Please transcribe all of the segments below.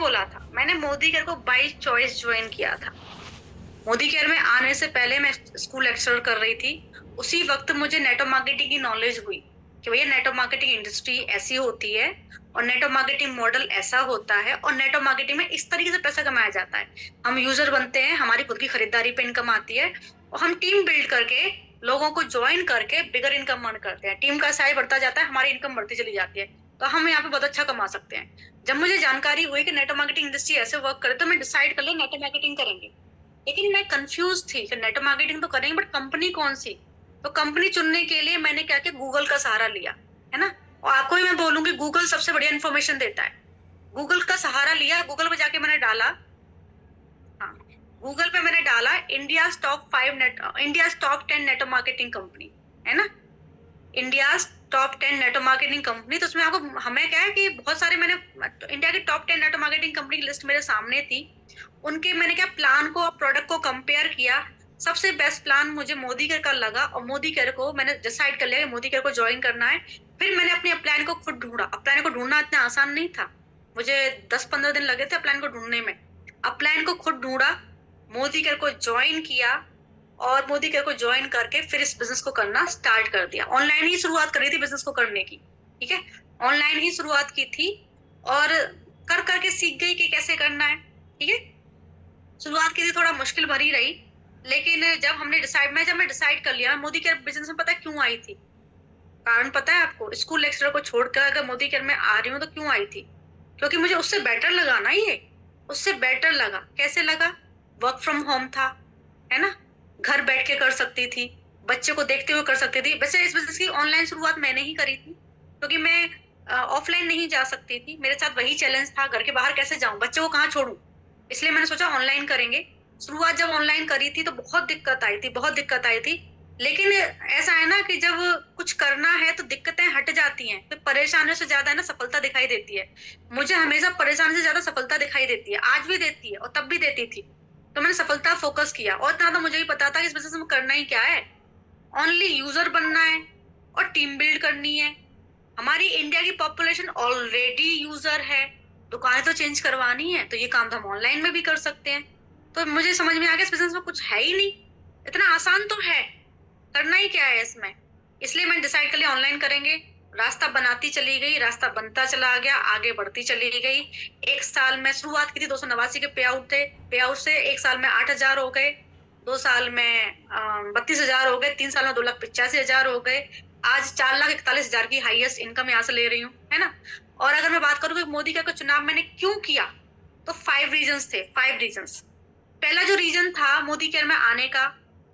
बोला था, मैंने मोदी केयर को बाई चॉइस ज्वाइन किया था। मोदी केयर में आने से पहले मैं स्कूल लेक्चर कर रही थी। उसी वक्त मुझे नेटवर्क मार्केटिंग की नॉलेज हुई कि भैया नेटवर्क मार्केटिंग इंडस्ट्री ऐसी होती है और नेटवर्क मार्केटिंग मॉडल ऐसा होता है और नेटवर्क मार्केटिंग में इस तरीके से पैसा कमाया जाता है। हम यूजर बनते हैं, हमारी खुद की खरीदारी पे इनकम आती है और हम टीम बिल्ड करके लोगों को ज्वाइन करके बिगर इनकम अर्न करते हैं। टीम का साइज बढ़ता जाता है, हमारी इनकम बढ़ती चली जाती है, तो हम यहाँ पे बहुत अच्छा कमा सकते हैं। जब मुझे जानकारी हुई कि नेटवर्क मार्केटिंग इंडस्ट्री ऐसे वर्क करे तो मैं डिसाइड कर लिया नेटवर्क मार्केटिंग करेंगे। लेकिन मैं कंफ्यूज थी कि नेटवर्क मार्केटिंग तो करेंगे बट कंपनी कौन सी। तो कंपनी चुनने के लिए मैंने क्या किया, गूगल का सहारा लिया, है ना। और आपको भी मैं बोलूंगी गूगल सबसे बढ़िया इन्फॉर्मेशन देता है। गूगल का सहारा लिया, गूगल पे जाके मैंने डाला, हाँ, गूगल पे मैंने डाला India top 10 network marketing company, है ना, India top 10 network marketing company. तो उसमें आपको हमें क्या है कि बहुत सारे मैंने इंडिया की टॉप 10 नेटवर्क मार्केटिंग कंपनी की लिस्ट मेरे सामने थी। उनके मैंने क्या प्लान को और प्रोडक्ट को कंपेयर किया। सबसे बेस्ट प्लान मुझे मोदी केयर का लगा और मोदी केयर को मैंने डिसाइड कर लिया कि मोदी केयर को ज्वाइन करना है। फिर मैंने अपने अपलाइन को खुद ढूंढा। अपलाइन को ढूंढना इतना आसान नहीं था, मुझे 10-15 दिन लगे थे अपलाइन को ढूंढने में। अपलाइन को खुद ढूंढा, मोदी केयर को ज्वाइन किया और मोदी केयर को ज्वाइन करके फिर इस बिजनेस को करना स्टार्ट कर दिया। ऑनलाइन ही शुरुआत करी थी बिजनेस को करने की, ठीक है, ऑनलाइन ही शुरुआत की थी और कर करके सीख गई कि कैसे करना है, ठीक है। शुरुआत की थी थोड़ा मुश्किल भरी रही, लेकिन जब मैं डिसाइड कर लिया, मोदी केयर बिजनेस में पता है क्यों आई थी, कारण पता है आपको। स्कूल लेक्चरर को छोड़कर अगर मोदी केयर में आ रही हूँ तो क्यों आई थी, क्योंकि मुझे उससे बेटर लगा ना ये, उससे बेटर लगा। कैसे लगा, वर्क फ्रॉम होम था, है ना, घर बैठ के कर सकती थी, बच्चे को देखते हुए कर सकती थी। वैसे इस बिजनेस की ऑनलाइन शुरुआत मैंने ही करी थी, क्योंकि मैं ऑफलाइन नहीं जा सकती थी। मेरे साथ वही चैलेंज था, घर के बाहर कैसे जाऊं, बच्चे को कहाँ छोड़ूं, इसलिए मैंने सोचा ऑनलाइन करेंगे। शुरुआत जब ऑनलाइन करी थी तो बहुत दिक्कत आई थी, बहुत दिक्कत आई थी। लेकिन ऐसा है ना कि जब कुछ करना है तो दिक्कतें हट जाती हैं, तो परेशानियों से ज्यादा है ना सफलता दिखाई देती है। मुझे हमेशा परेशानी से ज्यादा सफलता दिखाई देती है, आज भी देती है और तब भी देती थी। तो मैंने सफलता फोकस किया और इतना तो मुझे ही पता था कि इस बिजनेस में करना ही क्या है, ओनली यूजर बनना है और टीम बिल्ड करनी है। हमारी इंडिया की पॉपुलेशन ऑलरेडी यूजर है, दुकानें तो चेंज करवानी है, तो ये काम तो हम ऑनलाइन में भी कर सकते हैं। तो मुझे समझ में आ गया इस बिजनेस में कुछ है ही नहीं, इतना आसान तो है, करना ही क्या है इसमें। इसलिए मैंने डिसाइड कर लिया ऑनलाइन करेंगे। रास्ता बनाती चली गई, रास्ता बनता चला गया, आगे बढ़ती चली गई। एक साल में शुरुआत की थी 289 के पे आउट थे, पे आउट से एक साल में 8,000 हो गए, 2 साल में 32,000 हो गए, 3 साल में 2,85,000 हो गए। आज 4,41,000 की हाईएस्ट इनकम यहाँ से ले रही हूँ, है ना। और अगर मैं बात करूँ कि मोदी का चुनाव मैंने क्यों किया, तो 5 रीजंस थे, 5 रीजंस। पहला जो रीजन था मोदी केयर में आने का,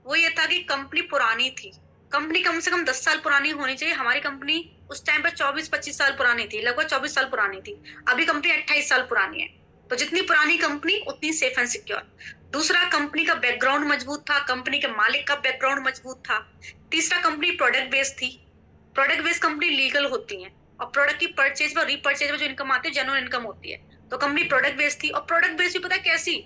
वो ये था कि कंपनी पुरानी थी। कंपनी कम से कम 10 साल पुरानी होनी चाहिए। हमारी कंपनी उस टाइम पर 24-25 साल पुरानी थी, लगभग 24 साल पुरानी थी। अभी कंपनी 28 साल पुरानी है, तो जितनी पुरानी कंपनी उतनी सेफ एंड सिक्योर। दूसरा, कंपनी का बैकग्राउंड मजबूत था, कंपनी के मालिक का बैकग्राउंड मजबूत था। तीसरा, कंपनी प्रोडक्ट बेस्ड थी। प्रोडक्ट बेस्ड कंपनी लीगल होती है और प्रोडक्ट की परचेज व रीपरचेज में जो इनकम आती है जेन्युइन इनकम होती है। तो कंपनी प्रोडक्ट बेस्ड थी और प्रोडक्ट बेस्ड भी पता है कैसी,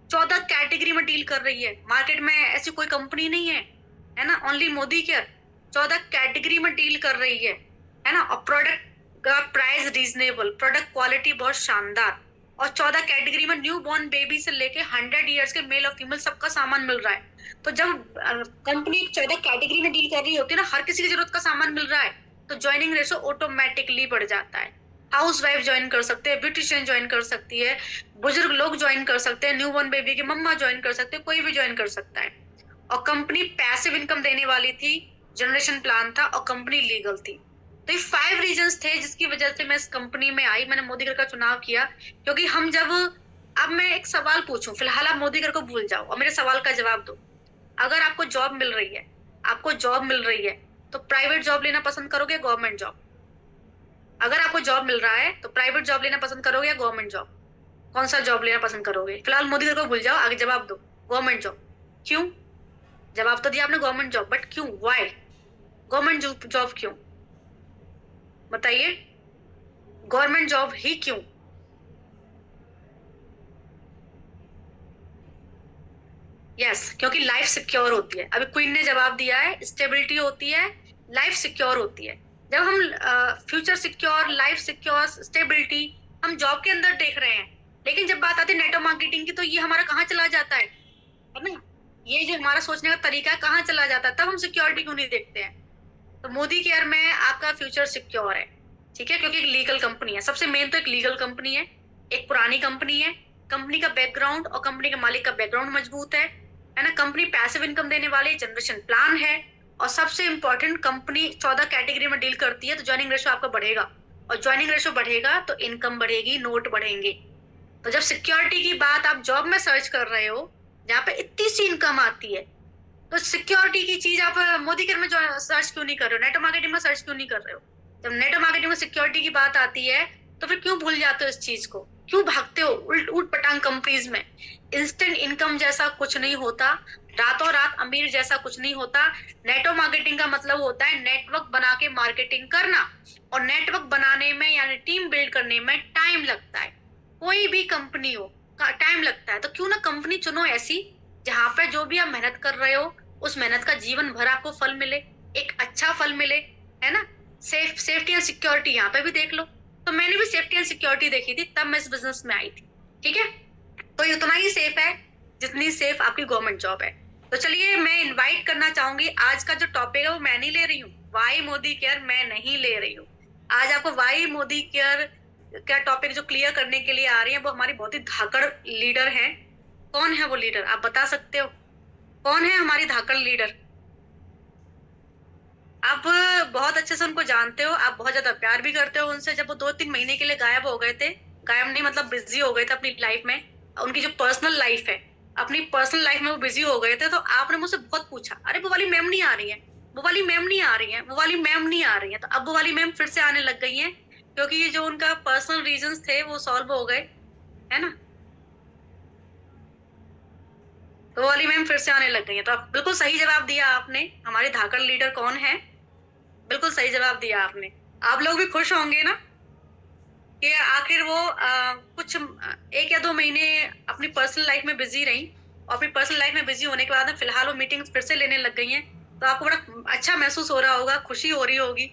14 कैटेगरी में डील कर रही है। मार्केट में ऐसी कोई कंपनी नहीं है ना, ओनली मोदी केयर 14 कैटेगरी में डील कर रही है ना। और प्रोडक्ट का प्राइस रीजनेबल, प्रोडक्ट क्वालिटी बहुत शानदार, और 14 कैटेगरी में न्यू बॉर्न बेबी से लेके 100 ईयर्स के मेल और फीमेल सबका सामान मिल रहा है। तो जब कंपनी 14 कैटेगरी में डील कर रही होती है ना, हर किसी की जरूरत का सामान मिल रहा है, तो ज्वाइनिंग रेशो ऑटोमेटिकली बढ़ जाता है। हाउस वाइफ ज्वाइन कर सकते हैं, ब्यूटिशियन ज्वाइन कर सकती है, बुजुर्ग लोग ज्वाइन कर सकते हैं, न्यू बॉर्न बेबी की मम्मा ज्वाइन कर सकते हैं, कोई भी ज्वाइन कर सकता है। और कंपनी पैसिव इनकम देने वाली थी, जनरेशन प्लान था और कंपनी लीगल थी। तो ये 5 रीजंस थे जिसकी वजह से मैं इस कंपनी में आई, मैंने मोदी केयर का चुनाव किया। क्योंकि हम जब, अब मैं एक सवाल पूछूं, फिलहाल आप मोदी केयर को भूल जाओ और मेरे सवाल का जवाब दो। अगर आपको जॉब मिल रही है, आपको जॉब मिल रही है, तो प्राइवेट जॉब लेना पसंद करोगे गवर्नमेंट जॉब? अगर आपको जॉब मिल रहा है तो प्राइवेट जॉब लेना पसंद करोगे या गवर्नमेंट जॉब? कौन सा जॉब लेना पसंद करोगे? फिलहाल मोदी केयर को भूल जाओ, आगे जवाब दो। Government job. क्यों? जवाब तो दिया आपने गवर्नमेंट जॉब, बट क्यों, व्हाई गवर्नमेंट जॉब क्यों, बताइए, गवर्नमेंट जॉब ही क्यों? यस, क्योंकि लाइफ सिक्योर होती है। अभी क्वीन ने जवाब दिया है, स्टेबिलिटी होती है, लाइफ सिक्योर होती है। जब हम future secure, life secure, stability हम जॉब के अंदर देख रहे हैं, लेकिन जब बात आती है नेटवर्क मार्केटिंग की, तो ये हमारा कहाँ चला जाता है ना, ये जो हमारा सोचने का तरीका है कहाँ चला जाता है, तब हम सिक्योरिटी क्यों नहीं देखते हैं। तो मोदी केयर में आपका फ्यूचर सिक्योर है, ठीक है, क्योंकि एक लीगल कंपनी है। सबसे मेन तो एक लीगल कंपनी है, एक पुरानी कंपनी है, कंपनी का बैकग्राउंड और कंपनी के मालिक का बैकग्राउंड मजबूत है ना। कंपनी पैसिव इनकम देने वाली जनरेशन प्लान है, और सबसे इंपॉर्टेंट कंपनी 14 कैटेगरी में डील करती है, तो ज्वाइनिंग रेशो आपका बढ़ेगा, और ज्वाइनिंग रेशो बढ़ेगा तो इनकम बढ़ेगी, नोट बढ़ेंगे। तो जब सिक्योरिटी की बात आप जॉब में सर्च कर रहे हो जहाँ पे इतनी सी इनकम आती है, तो सिक्योरिटी की चीज आप मोदी केयर में जो सर्च क्यों नहीं कर रहे हो, नेटवर्क मार्केटिंग में सर्च क्यों नहीं कर रहे हो। जब नेटवर्क मार्केटिंग में सिक्योरिटी की बात आती है तो फिर क्यों भूल जाते हो इस चीज को, क्यों भागते हो उल्ट पटांग कंपनीज में। इंस्टेंट इनकम जैसा कुछ नहीं होता, रातों रात अमीर जैसा कुछ नहीं होता। नेटवर्क मार्केटिंग का मतलब होता है नेटवर्क बना के मार्केटिंग करना, और नेटवर्क बनाने में यानी टीम बिल्ड करने में टाइम लगता है। कोई भी कंपनी हो टाइम लगता है, तो क्यों ना कंपनी चुनो ऐसी जहां पे जो भी आप मेहनत कर रहे हो उस मेहनत का जीवन भर आपको फल मिले, एक अच्छा फल मिले, है ना। सेफ्टी एंड सिक्योरिटी यहाँ पे भी देख लो। तो मैंने भी सेफ्टी एंड सिक्योरिटी देखी थी, तब मैं इस बिजनेस में आई थी, ठीक है। तो ये उतना ही सेफ है जितनी सेफ आपकी गवर्नमेंट जॉब है। तो चलिए मैं इनवाइट करना चाहूंगी, आज का जो टॉपिक है वो मैं नहीं ले रही हूँ, वाई मोदी केयर मैं नहीं ले रही हूँ। आज आपको वाई मोदी केयर का टॉपिक जो क्लियर करने के लिए आ रही है, वो हमारी बहुत ही धाकड़ लीडर है। कौन है वो लीडर, आप बता सकते हो कौन है हमारी धाकड़ लीडर। आप बहुत अच्छे से उनको जानते हो, आप बहुत ज्यादा प्यार भी करते हो उनसे। जब वो 2-3 महीने के लिए गायब हो गए थे, गायब नहीं मतलब बिजी हो गए थे अपनी लाइफ में, उनकी जो पर्सनल लाइफ है, अपनी पर्सनल लाइफ में वो बिजी हो गए थे, तो आपने मुझसे बहुत पूछा, अरे वो वाली मैम नहीं आ रही है, वो वाली मैम नहीं आ रही है, वो वाली मैम नहीं आ रही है। तो अब वो वाली मैम फिर से आने लग गई है, क्योंकि ये जो उनका पर्सनल रीजंस थे वो सॉल्व हो गए, है ना। तो वो वाली मैम फिर से आने लग गई है। तो बिल्कुल सही जवाब दिया आपने, हमारी धाकड़ लीडर कौन है, बिल्कुल सही जवाब दिया आपने। आप लोग भी खुश होंगे ना कि आखिर वो कुछ 1 या 2 महीने अपनी पर्सनल लाइफ में बिजी रही, और अपनी पर्सनल लाइफ में बिजी होने के बाद फिलहाल वो मीटिंग्स फिर से लेने लग गई हैं। तो आपको बड़ा अच्छा महसूस हो रहा होगा, खुशी हो रही होगी,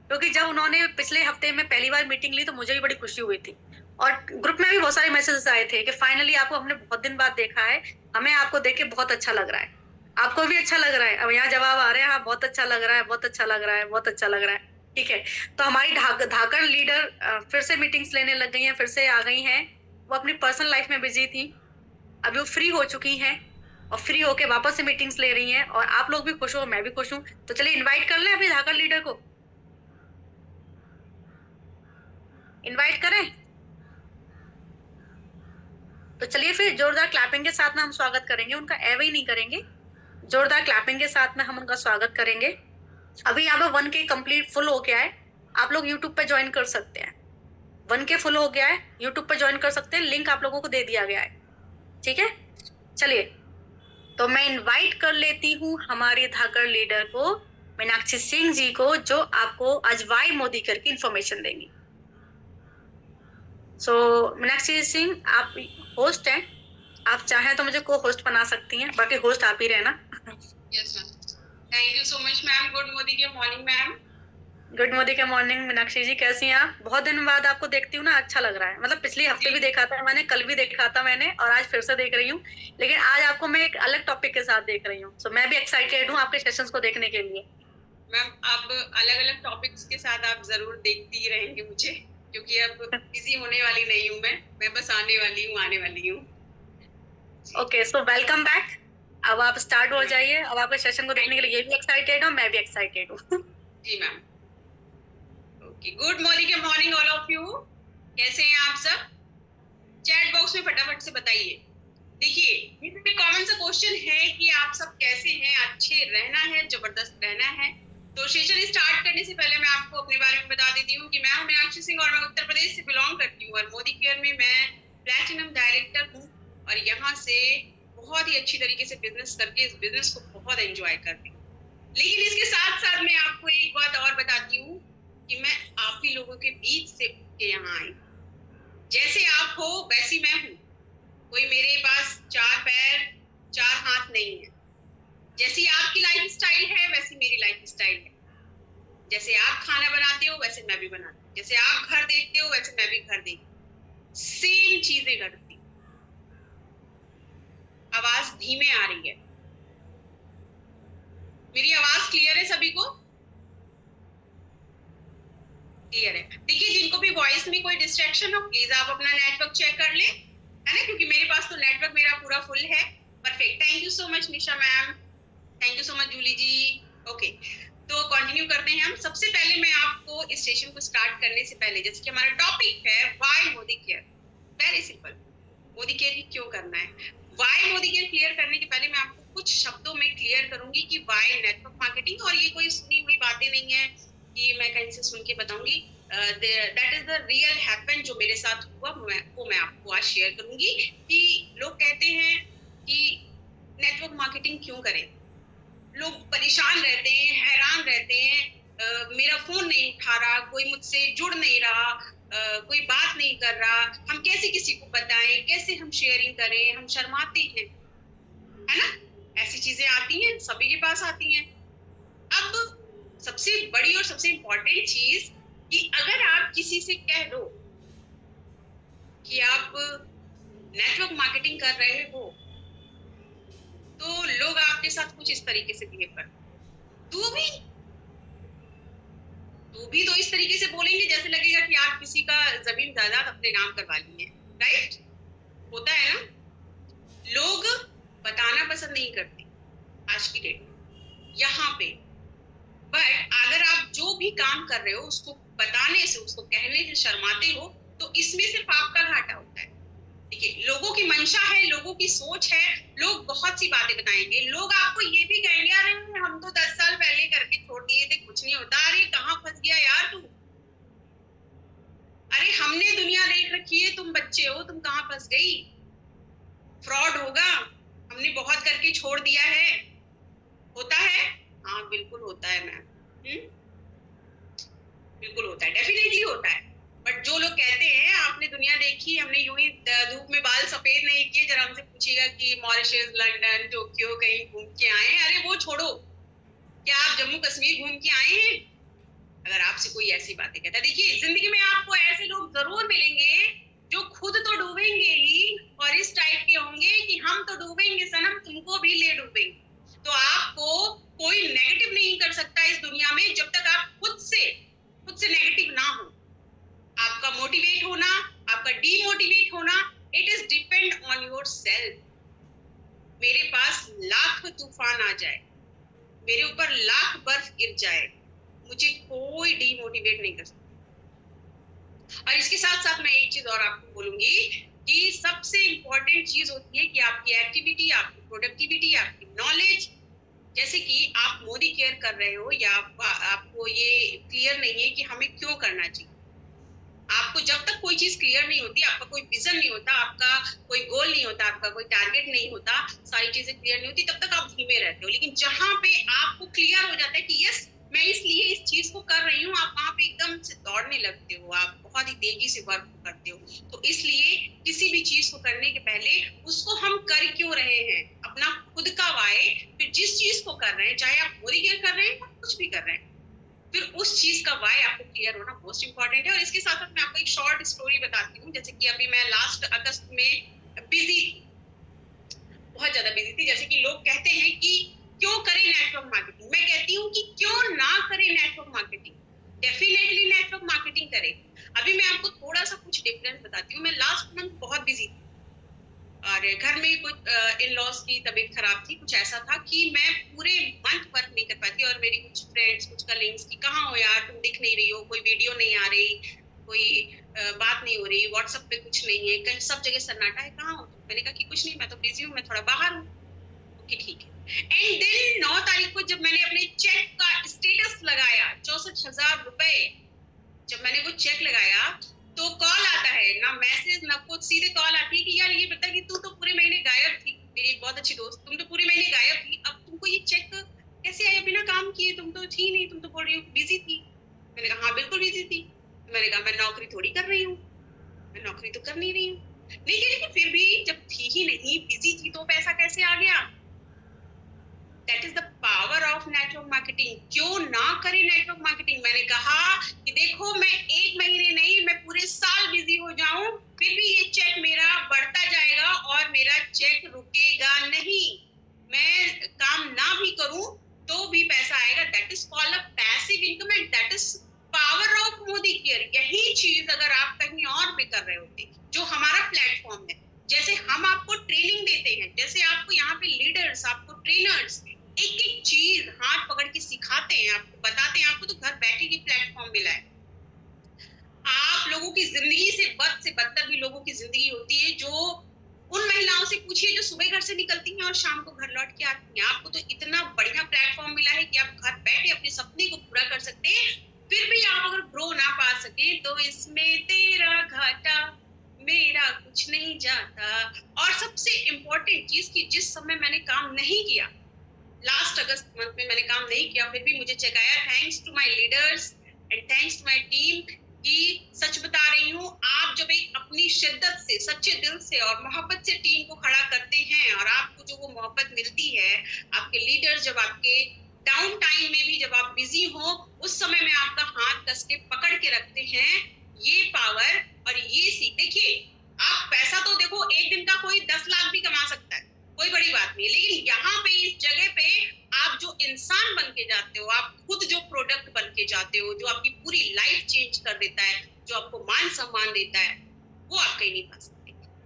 क्योंकि जब उन्होंने पिछले हफ्ते में पहली बार मीटिंग ली तो मुझे भी बड़ी खुशी हुई थी, और ग्रुप में भी बहुत सारे मैसेजेस आए थे कि फाइनली आपको हमने बहुत दिन बाद देखा है, हमें आपको देख के बहुत अच्छा लग रहा है। आपको भी अच्छा लग रहा है, अब यहाँ जवाब आ रहे हैं, हाँ बहुत अच्छा लग रहा है, बहुत अच्छा लग रहा है, बहुत अच्छा लग रहा है, ठीक है। तो हमारी धाकड़ लीडर फिर से मीटिंग्स लेने लग गई हैं, फिर से आ गई हैं। वो अपनी पर्सनल लाइफ में बिजी थी, अभी वो फ्री हो चुकी हैं, और फ्री होके वापस से मीटिंग्स ले रही हैं, और आप लोग भी खुश हो, मैं भी खुश हूँ। तो चलिए इनवाइट कर लें अपनी धाकड़ लीडर को, इनवाइट करें। तो चलिए फिर जोरदार क्लैपिंग के साथ में हम स्वागत करेंगे उनका, एवे ही नहीं करेंगे, जोरदार क्लैपिंग के साथ में हम उनका स्वागत करेंगे। अभी यहाँ पे 1K कंप्लीट फुल हो गया है, आप लोग यूट्यूब पे ज्वाइन कर सकते हैं। 1K फुल हो गया है, यूट्यूब पे ज्वाइन कर सकते हैं, लिंक आप लोगों को दे दिया गया है, ठीक है। चलिए तो मैं इनवाइट कर लेती हूँ हमारी धाकड़ लीडर को, मीनाक्षी सिंह जी को, जो आपको आज वाई मोदी केयर की इंफॉर्मेशन देंगी। सो मीनाक्षी सिंह आप होस्ट हैं, आप चाहें तो मुझे को होस्ट बना सकती हैं, बाकी होस्ट आप ही रहना। Yes ma'am, thank you so much ma'am. Good Modi के मॉर्निंग मैम। गुड मोदी के मॉर्निंग मीनाक्षी जी, कैसी हैं आप। बहुत दिन बाद आपको देखती हूँ ना, अच्छा लग रहा है, मतलब पिछले हफ्ते भी देखा था मैंने, कल भी देखा था मैंने, और आज फिर से देख रही हूँ, लेकिन आज आपको मैं एक अलग टॉपिक के साथ देख रही हूँ। सो मैं भी एक्साइटेड हूँ आपके सेशंस को देखने के लिए। मैम अब अलग अलग टॉपिक्स के साथ आप जरूर देखती ही रहेंगे मुझे, क्योंकि अब बिजी होने वाली नहीं हूँ मैं बस आने वाली हूँ। Okay, so welcome back. अब आप स्टार्ट हो जाइए, अब आपके सेशन को देखने के लिए ये भी एक्साइटेड हूँ, मैं भी एक्साइटेड हूँ। जी मैम। ओके, गुड मॉर्निंग के मॉर्निंग ऑल ऑफ यू। कैसे हैं आप सब? चैट बॉक्स में फटाफट से बताइए। देखिए ये कॉमन सा क्वेश्चन है कि आप सब कैसे हैं, अच्छे रहना है, जबरदस्त रहना है। तो सेशन स्टार्ट करने से पहले मैं आपको अपने बारे में बता देती हूँ कि मैं हूँ मीनाक्षी सिंह और मैं उत्तर प्रदेश से बिलोंग करती हूँ, और मोदी केयर में मैं प्लैटिनम डायरेक्टर हूँ, और यहाँ से बहुत ही अच्छी तरीके से बिजनेस करके इस बिजनेस को बहुत एंजॉय करती हूँ। लेकिन इसके साथ साथ मैं आपको एक बात और बताती हूँ कि मैं आप ही लोगों के बीच से उठ के यहाँ आई, जैसे आप हो वैसी मैं हूँ। कोई मेरे पास 4 पैर 4 हाथ नहीं है। जैसी आपकी लाइफ स्टाइल है वैसी मेरी लाइफ स्टाइल है। जैसे आप खाना बनाते हो वैसे मैं भी बनाती हूँ, जैसे आप घर देखते हो वैसे मैं भी घर देखती हूँ। सेम चीजें घटती। आवाज धीमे आ रही है, मेरी आवाज क्लियर है सभी को? क्लियर है? देखिए, जिनको भी वॉइस में कोई डिस्ट्रैक्शन हो प्लीज आप अपना नेटवर्क चेक कर ले, है ना, क्योंकि मेरे पास तो नेटवर्क मेरा पूरा फुल है। Perfect, thank you so much Nisha ma'am, thank you so much Julie ji. Okay, तो कंटिन्यू करते हैं हम। सबसे पहले मैं आपको इस सेशन को स्टार्ट करने से पहले, जैसे कि हमारा टॉपिक है why Modi care, very simple, Modi care ही क्यों करना है। व्हाई मोदी केयर क्लियर करने के पहले मैं आपको कुछ शब्दों में क्लियर करूंगी कि व्हाई नेटवर्क मार्केटिंग, और ये कोई सुनी हुई बातें नहीं है कि मैं कहीं से सुन के बताऊंगी। That is the real happen, जो मेरे साथ हुआ वो मैं आपको आज शेयर करूंगी। कि लोग कहते हैं कि नेटवर्क मार्केटिंग क्यों करें, लोग परेशान रहते हैं, हैरान रहते हैं, मेरा फोन नहीं उठा रहा, कोई मुझसे जुड़ नहीं रहा, कोई बात नहीं कर रहा, हम कैसे किसी को बताएं, कैसे हम शेयरिंग करें, हम शर्माते हैं, है ना। ऐसी चीजें आती हैं, सभी के पास आती हैं। अब सबसे बड़ी और सबसे इम्पोर्टेंट चीज कि अगर आप किसी से कह दो कि आप नेटवर्क मार्केटिंग कर रहे हो, तो लोग आपके साथ कुछ इस तरीके से बिहेव करते हैं। तू भी तो इस तरीके से बोलेंगे जैसे लगेगा कि आप किसी का जमीन जायदाद अपने नाम करवा लिए, राइट? होता है ना, लोग बताना पसंद नहीं करते आज की डेट में यहाँ पे। बट अगर आप जो भी काम कर रहे हो उसको बताने से, उसको कहने से शर्माते हो, तो इसमें सिर्फ आपका घाटा होता है। देखिए, लोगों की मंशा है, लोगों की सोच है, लोग बहुत सी बातें बताएंगे, लोग आपको ये भी कहेंगे अरे हम तो 10 साल पहले करके छोड़ दिए थे, कुछ नहीं होता, अरे कहाँ फंस गया यार तू, अरे हमने दुनिया देख रखी है, तुम बच्चे हो, तुम कहाँ फंस गई, फ्रॉड होगा, हमने बहुत करके छोड़ दिया है। होता है? हाँ बिल्कुल होता है मैम, बिल्कुल होता है, डेफिनेटली होता है। बट जो लोग कहते हैं आपने दुनिया देखी, हमने यूं ही धूप में बाल सफेद नहीं किए, जरा हमसे पूछिएगा कि मॉरिशस, लंदन, टोक्यो कहीं घूम के आए हैं, अरे वो छोड़ो, क्या आप जम्मू कश्मीर घूम के आए हैं? अगर आपसे कोई ऐसी बातें कहता है, देखिए जिंदगी में आपको ऐसे लोग जरूर मिलेंगे जो खुद तो डूबेंगे ही, और इस टाइप के होंगे कि हम तो डूबेंगे सनम, तुमको भी ले डूबेंगे। तो आपको कोई नेगेटिव नहीं कर सकता इस दुनिया में जब तक आप खुद से नेगेटिव ना हो। आपका मोटिवेट होना, आपका डीमोटिवेट होना, it is depend on your self. मेरे पास लाख तूफान आ जाए, मेरे ऊपर लाख बर्फ गिर जाए, मुझे कोई डीमोटिवेट नहीं कर सकता। और इसके साथ साथ मैं एक चीज और आपको बोलूंगी कि सबसे इंपॉर्टेंट चीज होती है कि आपकी एक्टिविटी, आपकी प्रोडक्टिविटी, आपकी नॉलेज। जैसे कि आप मोदी केयर कर रहे हो, या आपको ये क्लियर नहीं है कि हमें क्यों करना चाहिए। आपको जब तक कोई चीज क्लियर नहीं होती, आपका कोई विजन नहीं होता, आपका कोई गोल नहीं होता, आपका कोई टारगेट नहीं होता, सारी चीजें क्लियर नहीं होती, तब तक आप धीमे रहते हो। लेकिन जहां पे आपको क्लियर हो जाता है कि यस मैं इसलिए इस चीज को कर रही हूँ, आप वहां पे एकदम से दौड़ने लगते हो, आप बहुत ही तेजी से वर्क करते हो। तो इसलिए किसी भी चीज को करने के पहले उसको हम कर क्यों रहे हैं, अपना खुद का वाय, फिर जिस चीज को कर रहे हैं, चाहे आप मोदी केयर कर रहे हैं या कुछ भी कर रहे हैं, फिर उस चीज का वाय आपको क्लियर होना मोस्ट इंपॉर्टेंट है। और इसके साथ साथ मैं आपको एक शॉर्ट स्टोरी बताती हूँ। जैसे कि अभी मैं लास्ट अगस्त में बिजी थी, बहुत ज्यादा बिजी थी। जैसे कि लोग कहते हैं कि क्यों करें नेटवर्क मार्केटिंग, मैं कहती हूँ कि क्यों ना करें network marketing, definitely network marketing करें। अभी मैं आपको थोड़ा सा कुछ डिफरेंस बताती हूँ। मैं लास्ट मंथ बहुत बिजी थी और घर में कुछ इन लॉज की तबीयत खराब थी, कुछ ऐसा था कि मैं पूरे मंथ वर्क नहीं कर पाती। और मेरी कुछ फ्रेंड्स, कुछ कलीग्स की कहाँ हो यार, तुम दिख नहीं रही हो, कोई वीडियो नहीं आ रही, कोई बात नहीं हो रही, व्हाट्सएप पे कुछ नहीं है, कहीं सब जगह सन्नाटा है, कहाँ हो? मैंने कहा कि कुछ नहीं, मैं तो बिजी हूँ, मैं थोड़ा बाहर हूँ। ओके ठीक है। एंड देन 9 तारीख को जब मैंने अपने चेक का स्टेटस लगाया, 64,000 रुपए, जब मैंने वो चेक लगाया तो कॉल आता है, ना मैसेज ना कुछ, सीधे कॉल आती है कि यार ये बता कि तू तो पूरे महीने गायब थी, मेरी एक बहुत अच्छी दोस्त, तुम तो पूरे महीने गायब थी, अब तुमको ये चेक कैसे आया बिना काम किए, तुम तो थी नहीं, तुम तो बोल रही हो बिजी थी। मैंने कहा हाँ बिल्कुल बिजी थी। मैंने कहा मैं नौकरी थोड़ी कर रही हूँ, मैं नौकरी तो कर नहीं रही हूँ। लेकिन फिर भी जब थी ही नहीं, बिजी थी, तो पैसा कैसे आ गया? That is the power of network marketing. क्यों ना करें नेटवर्क मार्केटिंग? मैंने कहा कि देखो मैं एक महीने नहीं, मैं पूरे साल बिजी हो जाऊं, फिर भी चेक रुकेगा नहीं, मैं काम ना भी करूं तो भी पैसा आएगा। That is called a passive income and that is power of Modi care. यही चीज अगर आप कहीं और भी कर रहे होते, जो हमारा प्लेटफॉर्म है, जैसे हम आपको ट्रेनिंग देते हैं, जैसे आपको यहाँ पे लीडर्स, आपको ट्रेनर्स एक एक चीज हाथ पकड़ के सिखाते हैं, आपको बताते हैं, आपको तो घर बैठे की प्लेटफॉर्म मिला है। आप लोगों की जिंदगी से बदतर भी लोगों की जिंदगी होती है। जो उन महिलाओं से पूछिए जो सुबह घर से निकलती हैं और शाम को घर लौट के आती हैं। आपको तो इतना बढ़िया प्लेटफॉर्म मिला है कि आप घर बैठे अपने सपने को पूरा कर सकते हैं। फिर भी आप अगर ग्रो ना पा सके तो इसमें तेरा घाटा, मेरा कुछ नहीं जाता। और सबसे इम्पोर्टेंट चीज कि जिस समय मैंने काम नहीं किया, लास्ट अगस्त मंथ में मैंने काम नहीं किया, फिर भी मुझे चेक आया। Thanks to my leaders and thanks to my team कि सच बता रही हूँ, आप जब एक अपनी शिद्दत से, सच्चे दिल से और मोहब्बत से टीम को खड़ा करते हैं और आपको जो वो मोहब्बत मिलती है, आपके लीडर्स जब आपके डाउन टाइम में भी जब आप बिजी हो उस समय में आपका हाथ कस के पकड़ के रखते हैं, ये पावर और ये सीख। देखिए, आप पैसा तो देखो एक दिन का कोई 10 लाख भी कमा सकता है, कोई बड़ी बात नहीं, लेकिन यहाँ पे इस जगह पे आप जो इंसान बन के जाते हो, आप खुद जो प्रोडक्ट बन के जाते हो, जो आपकी पूरी लाइफ चेंज कर देता है, जो आपको मान सम्मान देता है, वो आप कहीं नहीं पा सकते।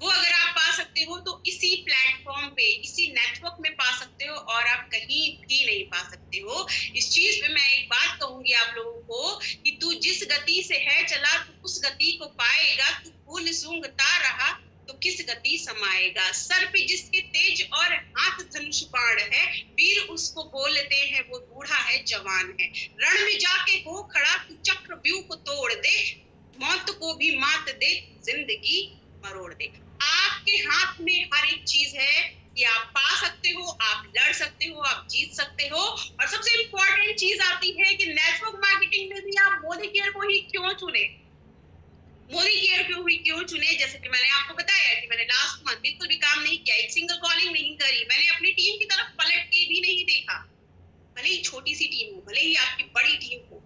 वो अगर आप पा सकते हो तो इसी प्लेटफॉर्म पे, इसी नेटवर्क में पा सकते हो और आप कहीं भी नहीं पा सकते हो। इस चीज पे मैं एक बात कहूंगी आप लोगों को कि तू जिस गति से है चला, तू उस गति को पाएगा। तू फूल सूंघता रहा तो किस गति समाएगा। सर पे जिसके तेज और हाथ धनुष बाण है, वीर उसको बोलते हैं वो बूढ़ा है जवान है। रण में जाके हो खड़ा, तू चक्रव्यूह को तोड़ दे, मौत को भी मात दे, जिंदगी मरोड़ दे। आपके हाथ में हर एक चीज है कि आप पा सकते हो, आप लड़ सकते हो, आप जीत सकते हो। और सबसे इंपॉर्टेंट चीज आती है कि नेटवर्क मार्केटिंग में भी आप मोदी केयर को ही क्यों चुने। मोदी केयर क्यों चुने? जैसे कि मैंने आपको बताया कि मैंने लास्ट मंथ बिल्कुल भी काम नहीं किया, एक सिंगल कॉलिंग नहीं करी, मैंने अपनी टीम की तरफ पलट के भी नहीं देखा। भले ही छोटी सी टीम हो, भले ही आपकी बड़ी टीम हो,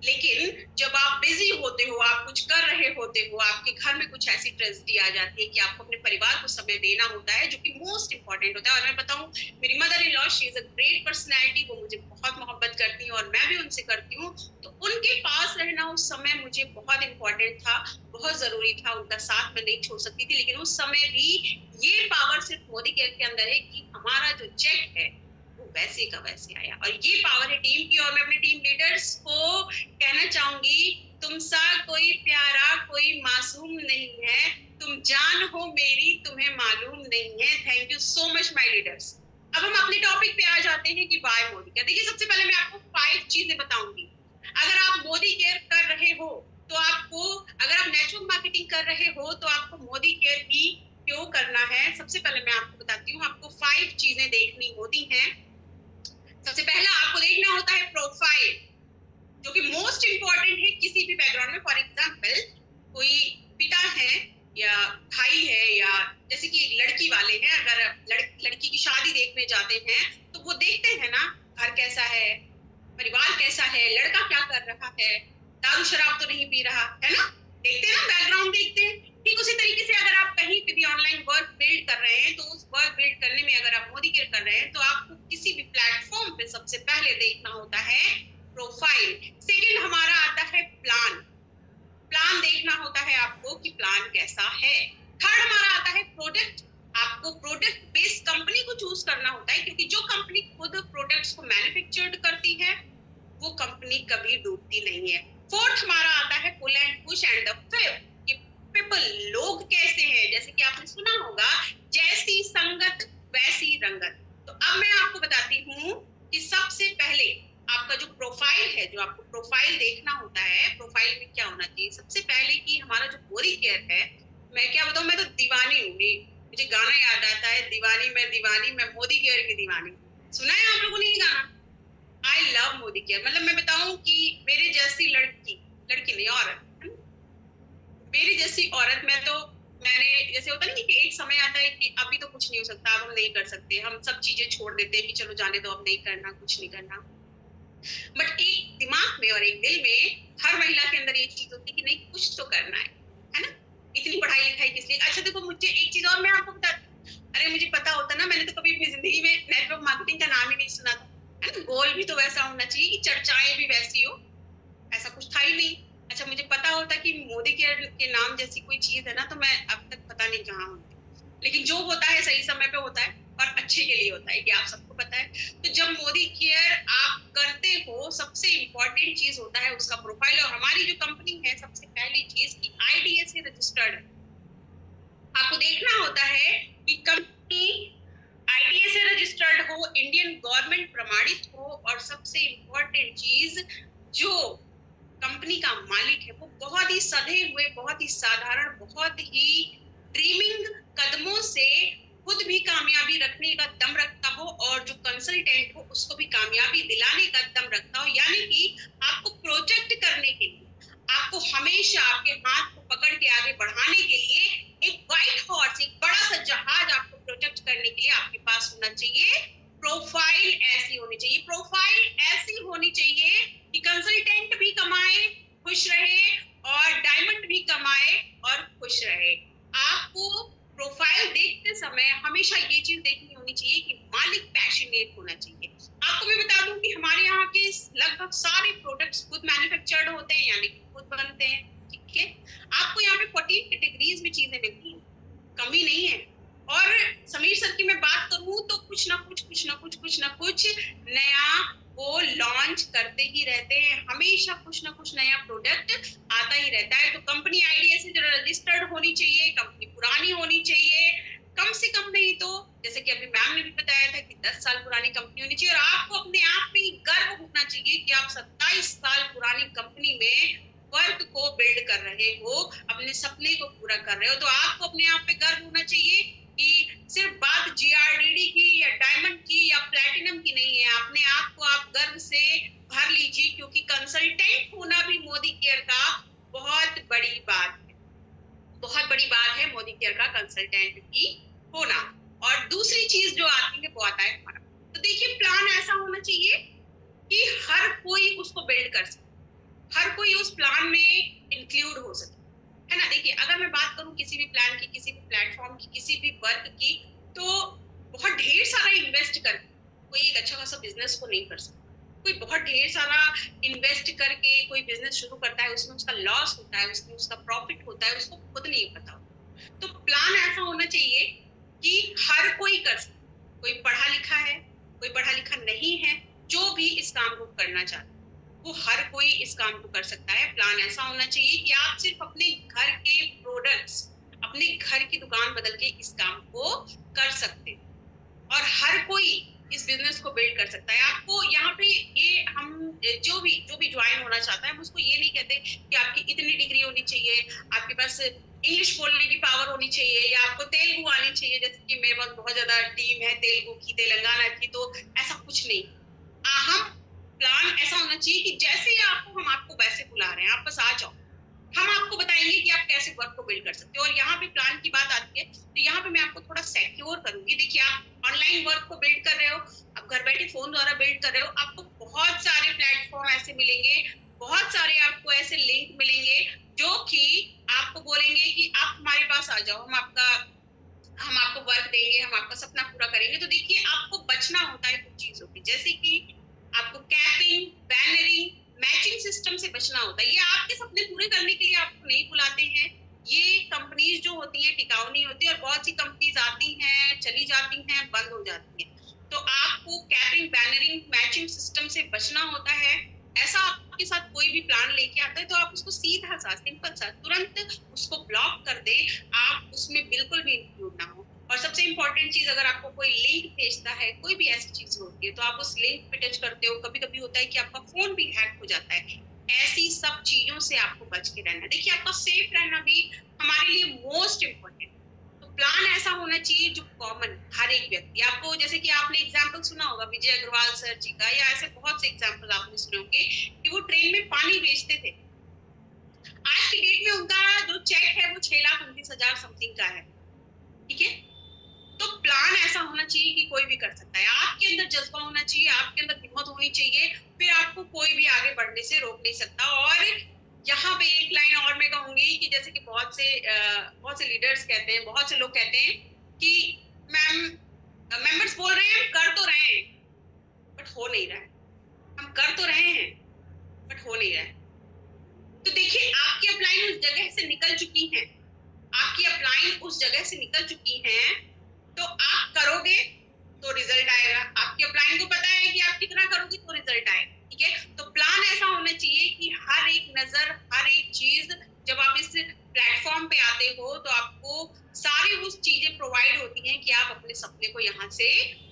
लेकिन जब आप बिजी होते हो, आप कुछ कर रहे होते हो, आपके घर में कुछ ऐसी ट्रेजेडी आ जाती है कि आपको अपने परिवार को समय देना होता है, जो कि मोस्ट इंपॉर्टेंट होता है। और मैं बताऊं, मेरी mother in law, she is a great personality, वो मुझे बहुत मोहब्बत करती हैं और मैं भी उनसे करती हूँ। तो उनके पास रहना उस समय मुझे बहुत इंपॉर्टेंट था, बहुत जरूरी था, उनका साथ मैं नहीं छोड़ सकती थी। लेकिन उस समय भी ये पावर सिर्फ मोदी केयर के अंदर है कि हमारा जो चेक है वो वैसे का वैसे आया। और ये पावर है टीम की। और मैं अपने टीम लीडर्स को कहना चाहूंगी, तुम सा कोई प्यारा, कोई मासूम नहीं है, तुम जान हो मेरी, तुम्हें मालूम नहीं है। Thank you so much my leaders. अब हम अपने टॉपिक पे आ जाते हैं कि वाई मोदी केयर। देखिए, सबसे पहले मैं आपको 5 चीजें बताऊंगी। अगर आप मोदी केयर कर रहे हो तो आपको, अगर आप नेटवर्क मार्केटिंग कर रहे हो तो आपको मोदी केयर भी क्यों करना है। सबसे पहले मैं आपको बताती हूँ, आपको 5 चीजें देखनी होती हैं। सबसे पहला आपको देखना होता है प्रोफाइल, जो कि मोस्ट इंपॉर्टेंट है किसी भी बैकग्राउंड में। फॉर एग्जांपल, कोई पिता है या भाई है, या जैसे कि लड़की वाले हैं, अगर लड़की की शादी देखने जाते हैं तो वो देखते हैं ना, घर कैसा है, परिवार कैसा है, लड़का क्या कर रहा है, दारू शराब तो नहीं पी रहा है ना, देखते हैं ना, बैकग्राउंड देखते हैं। ठीक उसी तरीके से अगर आप कहीं पे भी ऑनलाइन वर्क बिल्ड कर रहे हैं तो उस वर्क बिल्ड करने में अगर आप मोदी केयर कर रहे हैं तो आपको किसी भी प्लेटफॉर्म पे सबसे पहले देखना होता है प्रोफाइल। सेकंड हमारा आता है प्लान। प्लान देखना होता है आपको कि प्लान कैसा है। थर्ड हमारा आता है प्रोडक्ट। आपको प्रोडक्ट बेस्ड कंपनी को चूज करना होता है, क्योंकि जो कंपनी खुद प्रोडक्ट्स को मैन्युफैक्चर्ड करती है वो कंपनी कभी डूबती नहीं है। फोर्थ हमारा आता है pull and push. And the fifth, people, लोग कैसे हैं। जैसे कि आपने सुना होगा, जैसी संगत वैसी रंगत। तो अब मैं आपको बताती हूँ कि सबसे पहले आपका जो प्रोफाइल है, जो आपको प्रोफाइल देखना होता है, प्रोफाइल में क्या होना चाहिए। सबसे पहले कि हमारा जो मोदी केयर है, मैं क्या बताऊँ, मैं तो दीवानी हूँ। मुझे गाना याद आता है, दीवानी, मैं मोदी केयर की दीवानी। सुना है आप लोगों ने ये गाना? I love Modi care. मतलब मैं बताऊं कि मेरे जैसी लड़की नहीं, औरत, मेरी जैसी औरत, मैंने जैसे होता नहीं कि एक समय आता है कि अभी तो कुछ नहीं हो सकता, अब हम नहीं कर सकते, हम सब चीजें छोड़ देते हैं कि चलो जाने दो, अब नहीं करना, कुछ नहीं करना। बट एक दिमाग में और एक दिल में हर महिला के अंदर ये चीज होती है कि नहीं, कुछ तो करना है ना। इतनी पढ़ाई लिखाई किस लिए। अच्छा देखो, मुझे एक चीज और मैं आपको बताती हूँ, अरे मुझे पता होता ना, मैंने तो कभी अपनी जिंदगी में नेटवर्क मार्केटिंग का नाम ही नहीं सुना था, है ना। गोल भी तो वैसा होना चाहिए कि चर्चाएं भी वैसी हो, ऐसा कुछ था ही नहीं। अच्छा मुझे पता होता कि मोदी केयर के नाम जैसी कोई चीज है ना, तो मैं अब तक पता नहीं कहाँ होती। लेकिन जो होता है सही समय पे होता है और अच्छे के लिए होता है, कि आप सबको पता है। तो जब मोदी केयर आप करते हो, सबसे इम्पोर्टेंट चीज होता है उसका प्रोफाइल। और हमारी जो कंपनी है, सबसे पहली चीज की IDA से रजिस्टर्ड है। आपको देखना होता है कि कंपनी IDA से रजिस्टर्ड हो, इंडियन गवर्नमेंट प्रमाणित हो, और सबसे इम्पोर्टेंट चीज, जो कंपनी का मालिक है वो बहुत ही सधे हुए, बहुत ही साधारण, बहुत ही ड्रीमिंग कदमों से खुद भी कामयाबी रखने का दम रखता हो, और जो कंसल्टेंट हो उसको भी कामयाबी दिलाने का दम रखता हो। यानी कि आपको प्रोजेक्ट करने के लिए, आपको हमेशा आपके हाथ को पकड़ के आगे बढ़ाने के लिए एक व्हाइट हॉर्स, एक बड़ा सा जहाज आपको प्रोजेक्ट करने के लिए आपके पास होना चाहिए। प्रोफाइल ऐसी होनी चाहिए, प्रोफाइल ऐसी होनी चाहिए कि कंसल्टेंट भी कमाए, खुश रहे, और डायमंड भी कमाए और खुश रहे। आपको प्रोफाइल देखते समय हमेशा ये चीज देखनी होनी चाहिए कि मालिक पैशनेट होना चाहिए। आपको मैं बता दूं कि हमारे यहाँ के लगभग सारे प्रोडक्ट्स खुद मैन्युफैक्चर्ड होते हैं, यानी कि खुद बनते हैं, ठीक है। आपको यहाँ पे 14 कैटेगरीज में चीजें मिलती हैं, कमी नहीं है। और समीर सर की मैं बात करूं तो कुछ ना कुछ नया वो लॉन्च करते ही रहते हैं, हमेशा कुछ ना कुछ नया प्रोडक्ट आता ही रहता है। तो कंपनी IDA से जो रजिस्टर्ड होनी चाहिए, कंपनी पुरानी होनी चाहिए, कम से कम नहीं तो, जैसे कि अभी मैम ने भी बताया था कि 10 साल पुरानी कंपनी होनी चाहिए। और आपको अपने आप में गर्व होना चाहिए कि आप 27 साल पुरानी कंपनी में वर्क को बिल्ड कर रहे हो, अपने सपने को पूरा कर रहे हो। तो आपको अपने आप पे गर्व होना चाहिए कि सिर्फ बात GRDD की या डायमंड की या प्लैटिनम की नहीं है, अपने आप को आप गर्व से भर लीजिए, क्योंकि कंसल्टेंट होना भी मोदी केयर का बहुत बड़ी बात है, बहुत बड़ी बात है मोदी केयर का कंसल्टेंट की होना। और दूसरी चीज जो आती है वो आता है हमारा। तो देखिए, प्लान ऐसा होना चाहिए कि हर कोई उसको बिल्ड कर सके, हर कोई उस प्लान में इंक्लूड हो सके, है ना। देखिए, अगर मैं बात करूं किसी भी प्लान की, किसी भी प्लेटफॉर्म की, किसी भी वर्क की, तो बहुत ढेर सारा इन्वेस्ट करके कोई एक अच्छा खासा बिजनेस को नहीं कर सकता। कोई बहुत ढेर सारा इन्वेस्ट करके कोई बिजनेस शुरू करता है, उसमें उसका लॉस होता है, उसमें उसका प्रॉफिट होता है, उसको खुद नहीं पता होता। तो प्लान ऐसा होना चाहिए कि हर कोई कर सके, कोई पढ़ा लिखा है, कोई पढ़ा लिखा नहीं है, जो भी इस काम को करना चाहता है वो हर कोई इस काम को कर सकता है। प्लान ऐसा होना चाहिए कि आप सिर्फ अपने घर के प्रोडक्ट्स, अपने घर की दुकान बदल के इस काम को कर सकते हैं, और हर कोई इस बिजनेस को बिल्ड कर सकता है। आपको यहाँ पे ये हम जो भी ज्वाइन होना चाहता है, हम उसको ये नहीं कहते कि आपकी इतनी डिग्री होनी चाहिए, आपके पास इंग्लिश बोलने की पावर होनी चाहिए, या आपको तेलुगु आनी चाहिए, जैसे कि मेरे पास बहुत ज्यादा टीम है तेलुगु की, तेलंगाना की, तो ऐसा कुछ नहीं। हम प्लान ऐसा होना चाहिए कि जैसे ही हम आपको वैसे बुला रहे हैं, आप बस आ जाओ, हम आपको बताएंगे कि आप कैसे वर्क को बिल्ड कर सकते हो। और यहाँ पे प्लान की बात आती है, तो यहाँ पे मैं आपको थोड़ा सिक्योर करूंगी। देखिए, आप ऑनलाइन वर्क को बिल्ड कर रहे हो, आप घर बैठे फोन द्वारा बिल्ड कर रहे हो, आपको बहुत सारे प्लेटफॉर्म ऐसे मिलेंगे, बहुत सारे आपको ऐसे लिंक मिलेंगे जो कि आपको बोलेंगे कि आप हमारे पास आ जाओ, हम आपको वर्क देंगे, हम आपका सपना पूरा करेंगे। तो देखिए, आपको बचना होता है कुछ चीजों की, जैसे कि आपको कैपिंग, बैनरिंग, मैचिंग सिस्टम से बचना होता है। ये आपके सपने पूरे करने के लिए आपको नहीं बुलाते हैं। ये कंपनीज जो होती हैं टिकाऊ नहीं होती, और बहुत सी कंपनीज आती हैं, चली जाती हैं, बंद हो जाती हैं। तो आपको कैपिंग, बैनरिंग, मैचिंग सिस्टम से बचना होता है। ऐसा आपके साथ कोई भी प्लान लेके आता है तो आप उसको सीधा सा, सिंपल सा, तुरंत उसको ब्लॉक कर दें, आप उसमें बिल्कुल भी इंक्लूड ना हो। और सबसे इंपॉर्टेंट चीज, अगर आपको कोई लिंक भेजता है, कोई भी ऐसी चीज होती है, तो आप उस लिंक पे टच करते हो, कभी कभी होता है कि आपका फोन भी हैक हो जाता है। ऐसी सब चीजों से आपको बच के रहना। देखिए, आपका सेफ रहना भी हमारे लिए मोस्ट इम्पोर्टेंट। तो प्लान ऐसा होना चाहिए जो कॉमन हर एक व्यक्ति, आपको, जैसे कि आपने एग्जाम्पल सुना होगा विजय अग्रवाल सर जी का, या ऐसे बहुत से एग्जाम्पल आपने सुने होंगे कि वो ट्रेन में पानी बेचते थे। आज की डेट में उनका जो चेक है वो 6,29,000 समथिंग का है, ठीक है। तो प्लान ऐसा होना चाहिए कि कोई भी कर सकता है, आपके अंदर जज्बा होना चाहिए, आपके अंदर हिम्मत होनी चाहिए, फिर आपको कोई भी आगे बढ़ने से रोक नहीं सकता। और यहाँ पे एक लाइन और मैं कहूंगी कि जैसे कि बहुत से लीडर्स कहते हैं, बहुत से लोग कहते हैं कि मैम मेंबर्स बोल रहे हैं हम कर तो रहे हैं बट हो नहीं रहा है, हम कर तो रहे हैं बट हो नहीं रहा है। तो देखिए आपकी अपलाइन उस जगह से निकल चुकी हैं, आपकी अपलाइन उस जगह से निकल चुकी हैं, तो आप करोगे तो रिजल्ट आएगा। आपकी अपलाइन को पता है कि आप कितना करोगे तो रिजल्ट आएगा, ठीक है। तो प्लान ऐसा होना चाहिए कि हर एक नजर, हर एक चीज, जब आप इस प्लेटफॉर्म पे आते हो तो आपको सारी वो चीजें प्रोवाइड होती हैं कि आप अपने सपने को यहाँ से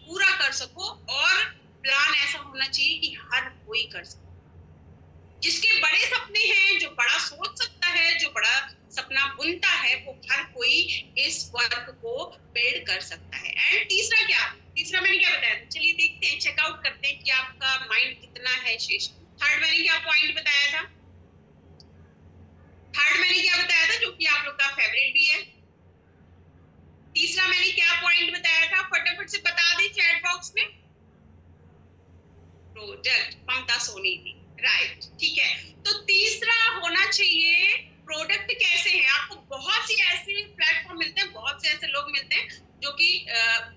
पूरा कर सको। और प्लान ऐसा होना चाहिए कि हर कोई कर सके। जिसके बड़े सपने हैं, जो बड़ा सोच सकता है, जो बड़ा सपना बुनता है, वो हर कोई इस वर्क को बिल्ड कर सकता है। एंड तीसरा क्या, तीसरा मैंने क्या बताया था, चलिए देखते हैं, चेकआउट करते हैं कि आपका माइंड कितना है शेष। थर्ड मैंने क्या पॉइंट बताया था, थर्ड मैंने क्या बताया था जो कि आप लोग का फेवरेट भी है। तीसरा मैंने क्या पॉइंट बताया था, फटाफट से बता दे चैट बॉक्स में। प्रोडक्ट, ममता सोनी थी, राइट, ठीक है। तो तीसरा होना चाहिए प्रोडक्ट कैसे है। आपको बहुत सी ऐसे प्लेटफॉर्म मिलते हैं, बहुत से ऐसे लोग मिलते हैं जो कि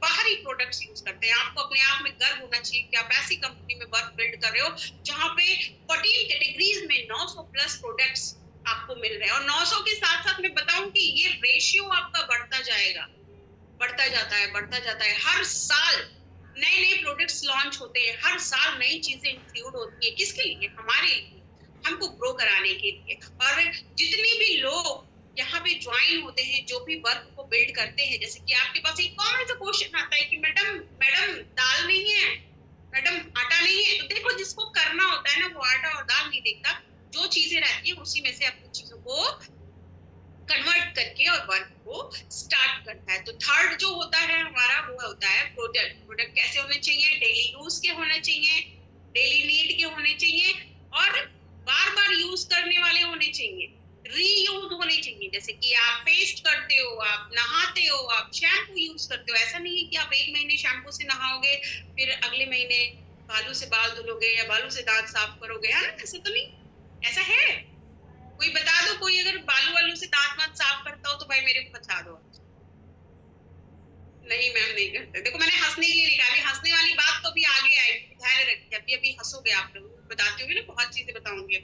बाहरी प्रोडक्ट्स यूज करते हैं। आपको अपने आप में गर्व होना चाहिए कि आप ऐसी कंपनी में वर्क बिल्ड कर रहे हो जहां पे 14 कैटेगरीज में 900 प्लस प्रोडक्ट्स आपको मिल रहे हैं। और 900 के साथ साथ मैं बताऊं कि ये रेशियो आपका बढ़ता जाएगा, बढ़ता जाता है, बढ़ता जाता है। हर साल नए नए प्रोडक्ट्स लॉन्च होते हैं, हर साल नई चीजें इंक्लूड होती है। किसके लिए? हमारे लिए, हमको ग्रो कराने के लिए। और जितने भी लोग यहाँ पे ज्वाइन होते हैं, जो भी वर्क को बिल्ड करते हैं, जैसे कि आपके पास एक कॉमन सा क्वेश्चन आता है कि मैडम मैडम दाल नहीं है, मैडम आटा नहीं है। तो देखो, जिसको करना होता है ना, वो आटा और दाल नहीं देखता, जो चीजें रहती है उसी में से अपनी चीजों को कन्वर्ट करके और वर्क को स्टार्ट करता है। तो थर्ड जो होता है हमारा, वो होता है प्रोडक्ट। प्रोडक्ट कैसे होने चाहिए? डेली यूज के होने चाहिए, डेली नीड के होने चाहिए, और बार बार यूज करने वाले होने चाहिए, रीयूज होने चाहिए। जैसे कि आप पेस्ट करते हो, आप नहाते हो, आप शैम्पू यूज करते हो। ऐसा नहीं है कि आप एक महीने शैम्पू से नहाओगे, फिर अगले महीने बालू से बाल धुलोगे या बालू से दांत साफ करोगे, है ना? ऐसा तो नहीं, ऐसा है? कोई बता दो, कोई अगर बालू वालू से दांत वांत साफ करता हो तो भाई मेरे को बता दो। नहीं मैम, नहीं करते। देखो, मैंने हंसने के लिए नहीं कहा, अभी हंसने वाली बात तो अभी आगे आएगी, धैर्य रखिए, अभी अभी हंसोगे आप लोग, बताती होंगी ना, बहुत चीजें बताऊंगी।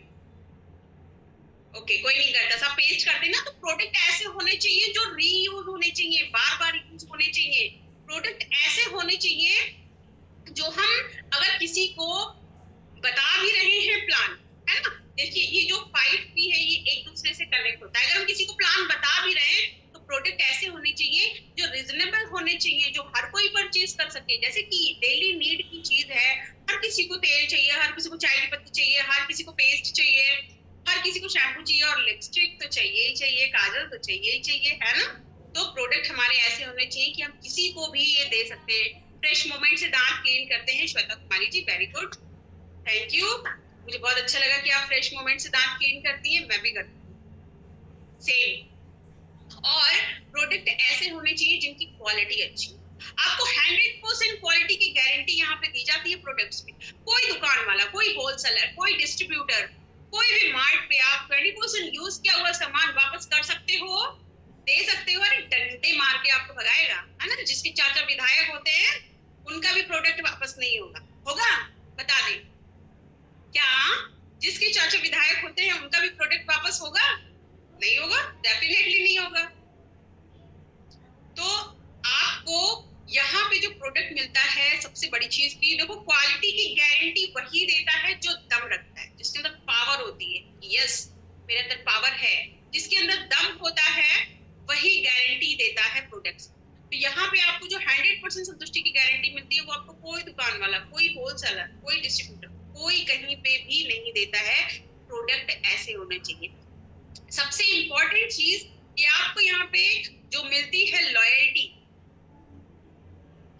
ओके, कोई नहीं करता, सब पेस्ट करते ना। तो प्रोडक्ट ऐसे होने चाहिए जो रीयूज होने चाहिए, बार बार यूज होने चाहिए। प्रोडक्ट ऐसे होने चाहिए जो हम अगर किसी को बता भी रहे हैं प्लान, है ना, देखिए ये जो 5P है, ये एक दूसरे से कनेक्ट होता है। अगर हम किसी को प्लान बता भी रहे हैं तो प्रोडक्ट ऐसे होने चाहिए जो रीजनेबल होने चाहिए, जो हर कोई परचेज कर सके। जैसे कि डेली नीड की चीज है, हर किसी को तेल चाहिए, हर किसी को चाय की पत्ती चाहिए, हर किसी को पेस्ट चाहिए, हर किसी को शैम्पू चाहिए, और लिपस्टिक तो चाहिए ही चाहिए, काजल तो चाहिए ही चाहिए, है ना। तो प्रोडक्ट हमारे ऐसे होने चाहिए कि हम किसी को भी ये दे सकते हैं। फ्रेश मोमेंट से दांत क्लीन करते हैं Shweta Kumari ji, very good, thank you. मुझे बहुत अच्छा लगा कि आप फ्रेश मोमेंट से दांत क्लीन करती हैं, मैं भी करती हूँ सेम। और प्रोडक्ट ऐसे होने चाहिए जिनकी क्वालिटी अच्छी हो। आपको 100% क्वालिटी की गारंटी यहाँ पे दी जाती है प्रोडक्ट्स में। कोई दुकान वाला, कोई होलसेलर, कोई डिस्ट्रीब्यूटर, कोई भी मार्ट पे आप 20% यूज किया हुआ सामान वापस कर सकते हो, दे सकते हो। अरे डंडे मार के आपको भगाएगा, है ना। जिसके चाचा विधायक होते हैं उनका भी प्रोडक्ट वापस नहीं होगा, होगा? बता दे, क्या जिसके चाचा विधायक होते हैं उनका भी प्रोडक्ट वापस होगा? नहीं होगा, डेफिनेटली नहीं होगा। तो आपको यहाँ पे जो प्रोडक्ट मिलता है, सबसे बड़ी चीज की देखो, क्वालिटी की गारंटी वही देता है जो दम रखता है, जिसके अंदर पावर होती है। यस, मेरे अंदर पावर है। जिसके अंदर दम होता है वही गारंटी देता है प्रोडक्ट्स। तो यहाँ पे आपको जो 100% संतुष्टि की गारंटी मिलती है, वो आपको कोई दुकान वाला, कोई होलसेलर, कोई डिस्ट्रीब्यूटर, कोई कहीं पे भी नहीं देता है। प्रोडक्ट ऐसे होने चाहिए। सबसे इंपॉर्टेंट चीज ये आपको यहाँ पे जो मिलती है, लॉयल्टी।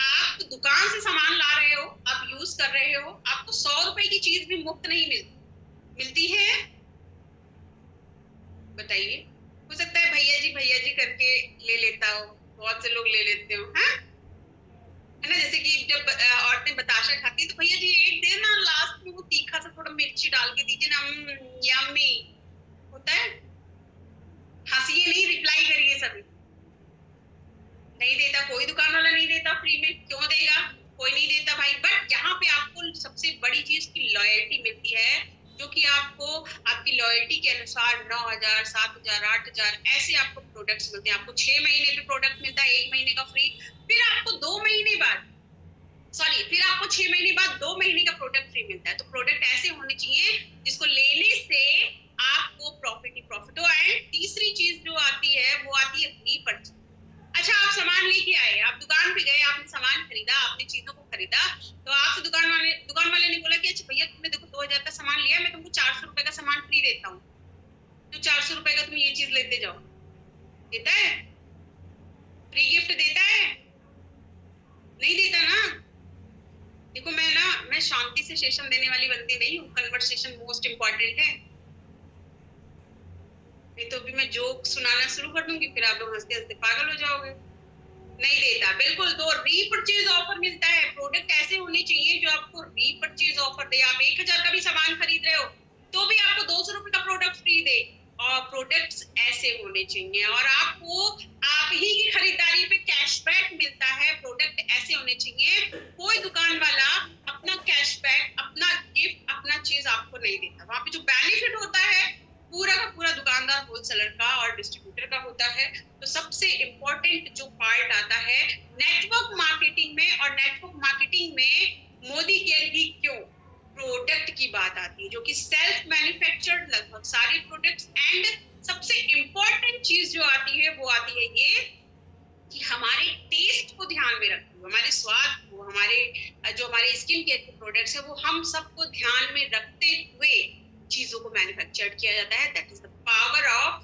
आप दुकान से सामान ला रहे हो, आप यूज कर रहे हो, आपको 100 रुपए की चीज भी मुफ्त नहीं मिलती है। बताइए, हो सकता है भैया जी करके ले लेता हो, बहुत से लोग ले लेते हो, है ना। जैसे कि जब औरतें बताशा खाती है तो भैया जी एक दे ना, लास्ट में वो तीखा सा थोड़ा मिर्ची डाल के दीजिए ना, यम्मी होता है। हंसिए नहीं, रिप्लाई करिए सभी। नहीं देता, कोई दुकान वाला नहीं देता फ्री में, क्यों देगा, कोई नहीं देता भाई। बट यहाँ पे आपको सबसे बड़ी चीज की लॉयल्टी मिलती है, जो कि आपको आपकी लॉयल्टी के अनुसार 9,000, 7,000, 8,000 ऐसे आपको प्रोडक्ट्स मिलते हैं। आपको 6 महीने पे प्रोडक्ट मिलता है, 1 महीने का फ्री, फिर आपको 2 महीने बाद, सॉरी, फिर आपको 6 महीने बाद 2 महीने का प्रोडक्ट फ्री मिलता है। तो प्रोडक्ट ऐसे होने चाहिए जिसको लेने से आपको प्रॉफिट ही प्रॉफिट हो। एंड तीसरी चीज जो आती है वो आती है रीपर्चेज। अच्छा, आप सामान लेके आए, आप दुकान पे गए, आपने सामान खरीदा, आपने चीजों को खरीदा, तो आपसे दुकान वाले ने बोला कि अच्छा भैया तुमने देखो 2,000 का सामान लिया, मैं तुमको 400 रुपए का सामान फ्री देता हूँ, तो 400 रुपए का तुम ये चीज लेते जाओ। देता है? फ्री गिफ्ट देता है? नहीं देता ना। देखो मैं शांति से सेशन देने वाली बंदी नहीं हूँ, कन्वर्सेशन मोस्ट इम्पोर्टेंट है। नहीं तो अभी मैं जोक सुनाना शुरू कर दूंगी, फिर आप लोग हंसते हंसते पागल हो जाओगे। नहीं देता, बिल्कुल। तो रीपरचेज ऑफर मिलता है। प्रोडक्ट ऐसे होने चाहिए जो आपको रीपरचेज ऑफर दे। आप 1,000 का भी सामान खरीद रहे हो तो भी आपको 200 रुपए का प्रोडक्ट फ्री दे। और प्रोडक्ट्स ऐसे होने चाहिए, और आपको आप ही की खरीदारी पे कैशबैक मिलता है। प्रोडक्ट ऐसे होने चाहिए, कोई दुकान वाला अपना कैशबैक, अपना गिफ्ट, अपना चीज आपको नहीं देता। वहां पे जो बेनिफिट होता है पूरा का पूरा दुकानदार, होलसेलर का और डिस्ट्रीब्यूटर का होता है। तो सबसे इम्पोर्टेंट जो पार्ट आता है नेटवर्क मार्केटिंग में, और नेटवर्क मार्केटिंग में मोदी केयर ही क्यों, प्रोडक्ट की बात आती है, जो कि सेल्फ मैन्युफैक्चर्ड लगभग सारे प्रोडक्ट्स। एंड सबसे इम्पोर्टेंट चीज जो आती है वो आती है ये कि हमारे टेस्ट को ध्यान में रखते हुए, हमारे स्वाद को, हमारे स्किन केयर के प्रोडक्ट्स है वो हम सबको ध्यान में रखते हुए चीजों को मैन्युफैक्चर किया जाता है। That is the power of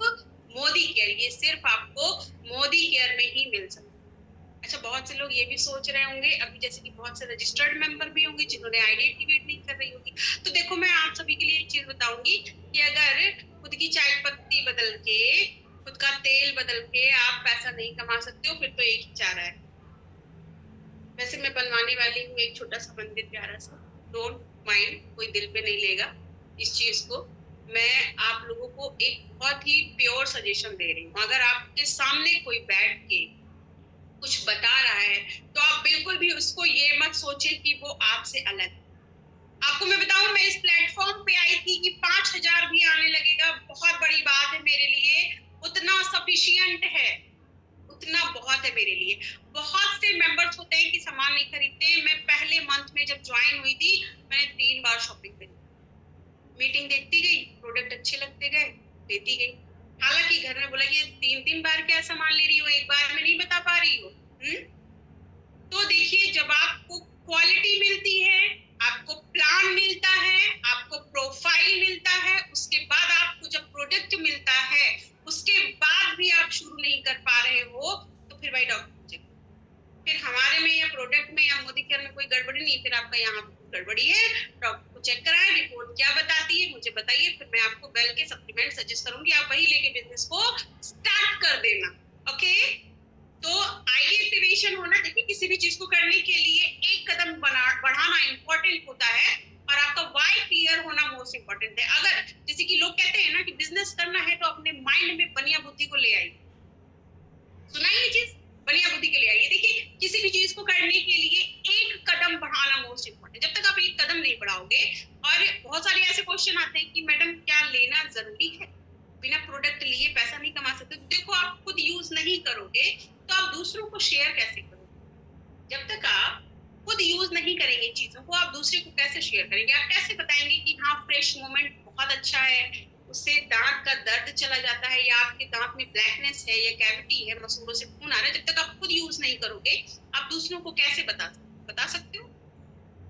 Modi care. ये सिर्फ आपको मोदी केयर में ही मिल सकता है। अच्छा, बहुत से लोग ये भी सोच रहे होंगे अभी, जैसे कि बहुत से रजिस्टर्ड मेंबर भी होंगे जिन्होंने आईडी एक्टिवेट नहीं कर रही होगी। तो देखो, मैं आप सभी के लिए एक चीज बताऊंगी कि अगर खुद की चाय पत्ती बदल के, खुद का तेल बदल के आप पैसा नहीं कमा सकते हो, फिर तो एक ही चारा है। वैसे मैं बनवाने वाली हूँ एक छोटा सा मंदिर प्यारा सा, डोंट माइंड, कोई दिल पे नहीं लेगा इस चीज को। मैं आप लोगों को एक बहुत ही प्योर सजेशन दे रही हूँ। अगर आपके सामने कोई बैठ के कुछ बता रहा है तो आप बिल्कुल भी उसको ये मत सोचें कि वो आपसे अलग है। आपको मैं बताऊं, मैं इस प्लेटफॉर्म पे आई थी कि 5,000 भी आने लगेगा बहुत बड़ी बात है मेरे लिए, उतना सफिशिएंट है, उतना बहुत है मेरे लिए। बहुत से मेंबर्स होते हैं कि सामान नहीं खरीदते। मैं पहले मंथ में जब ज्वाइन हुई थी, मैंने 3 बार शॉपिंग करी। मीटिंग देखती गई, प्रोडक्ट अच्छे लगते गए, लेती गई। हालांकि घर में बोला कि 3-3 बार क्या सामान ले रही हो, एक बार में नहीं बता पा रही हो। तो देखिए, जब आपको क्वालिटी मिलती है, आपको प्लान मिलता है, आपको प्रोफाइल मिलता है, उसके बाद आपको जब प्रोडक्ट मिलता है, उसके बाद भी आप शुरू नहीं कर पा रहे हो, तो फिर भाई डॉक्टर फिर हमारे में या प्रोडक्ट में या मोदी केयर में कोई गड़बड़ी नहीं, फिर आपका यहाँ गड़बड़ी है। डॉक्टर को चेक कराएं, रिपोर्ट क्या बताती है मुझे बताइए, फिर मैं आपको बेल के सप्लीमेंट सजेस्ट करूंगी, आप वही लेके बिजनेस को स्टार्ट कर देना। ओके, तो आईडी एक्टिवेशन होना, देखिए किसी भी चीज को करने के लिए एक कदम बढ़ाना इंपॉर्टेंट होता है, और आपका वाई क्लियर होना मोस्ट इंपॉर्टेंट है। अगर जैसे कि लोग कहते हैं ना कि बिजनेस करना है तो अपने माइंड में बनिया बुद्धि को ले आइए, सुना ये चीज, बनिया बुद्धि के लिए आइए। देखिए, किसी भी चीज को करने के लिए एक कदम बढ़ाना मोस्ट इंपॉर्टेंट। जब तक आप एक कदम नहीं बढ़ाओगे, और बहुत सारे ऐसे क्वेश्चन आते हैं कि मैडम क्या लेना जरूरी है, बिना प्रोडक्ट लिए पैसा नहीं कमा सकते। तो देखो, आप खुद यूज नहीं करोगे तो आप दूसरों को शेयर कैसे करोगे? जब तक आप खुद यूज नहीं करेंगे चीजों को, आप दूसरे को कैसे शेयर करेंगे? आप कैसे बताएंगे कि हाँ फ्रेश मोमेंट बहुत अच्छा है, उससे दांत का दर्द चला जाता है, या आपके दांत में ब्लैकनेस है, या कैविटी है, मसूड़ों से खून आ रहा है? जब तक आप खुद यूज नहीं करोगे, आप दूसरों को कैसे बता सकते हो?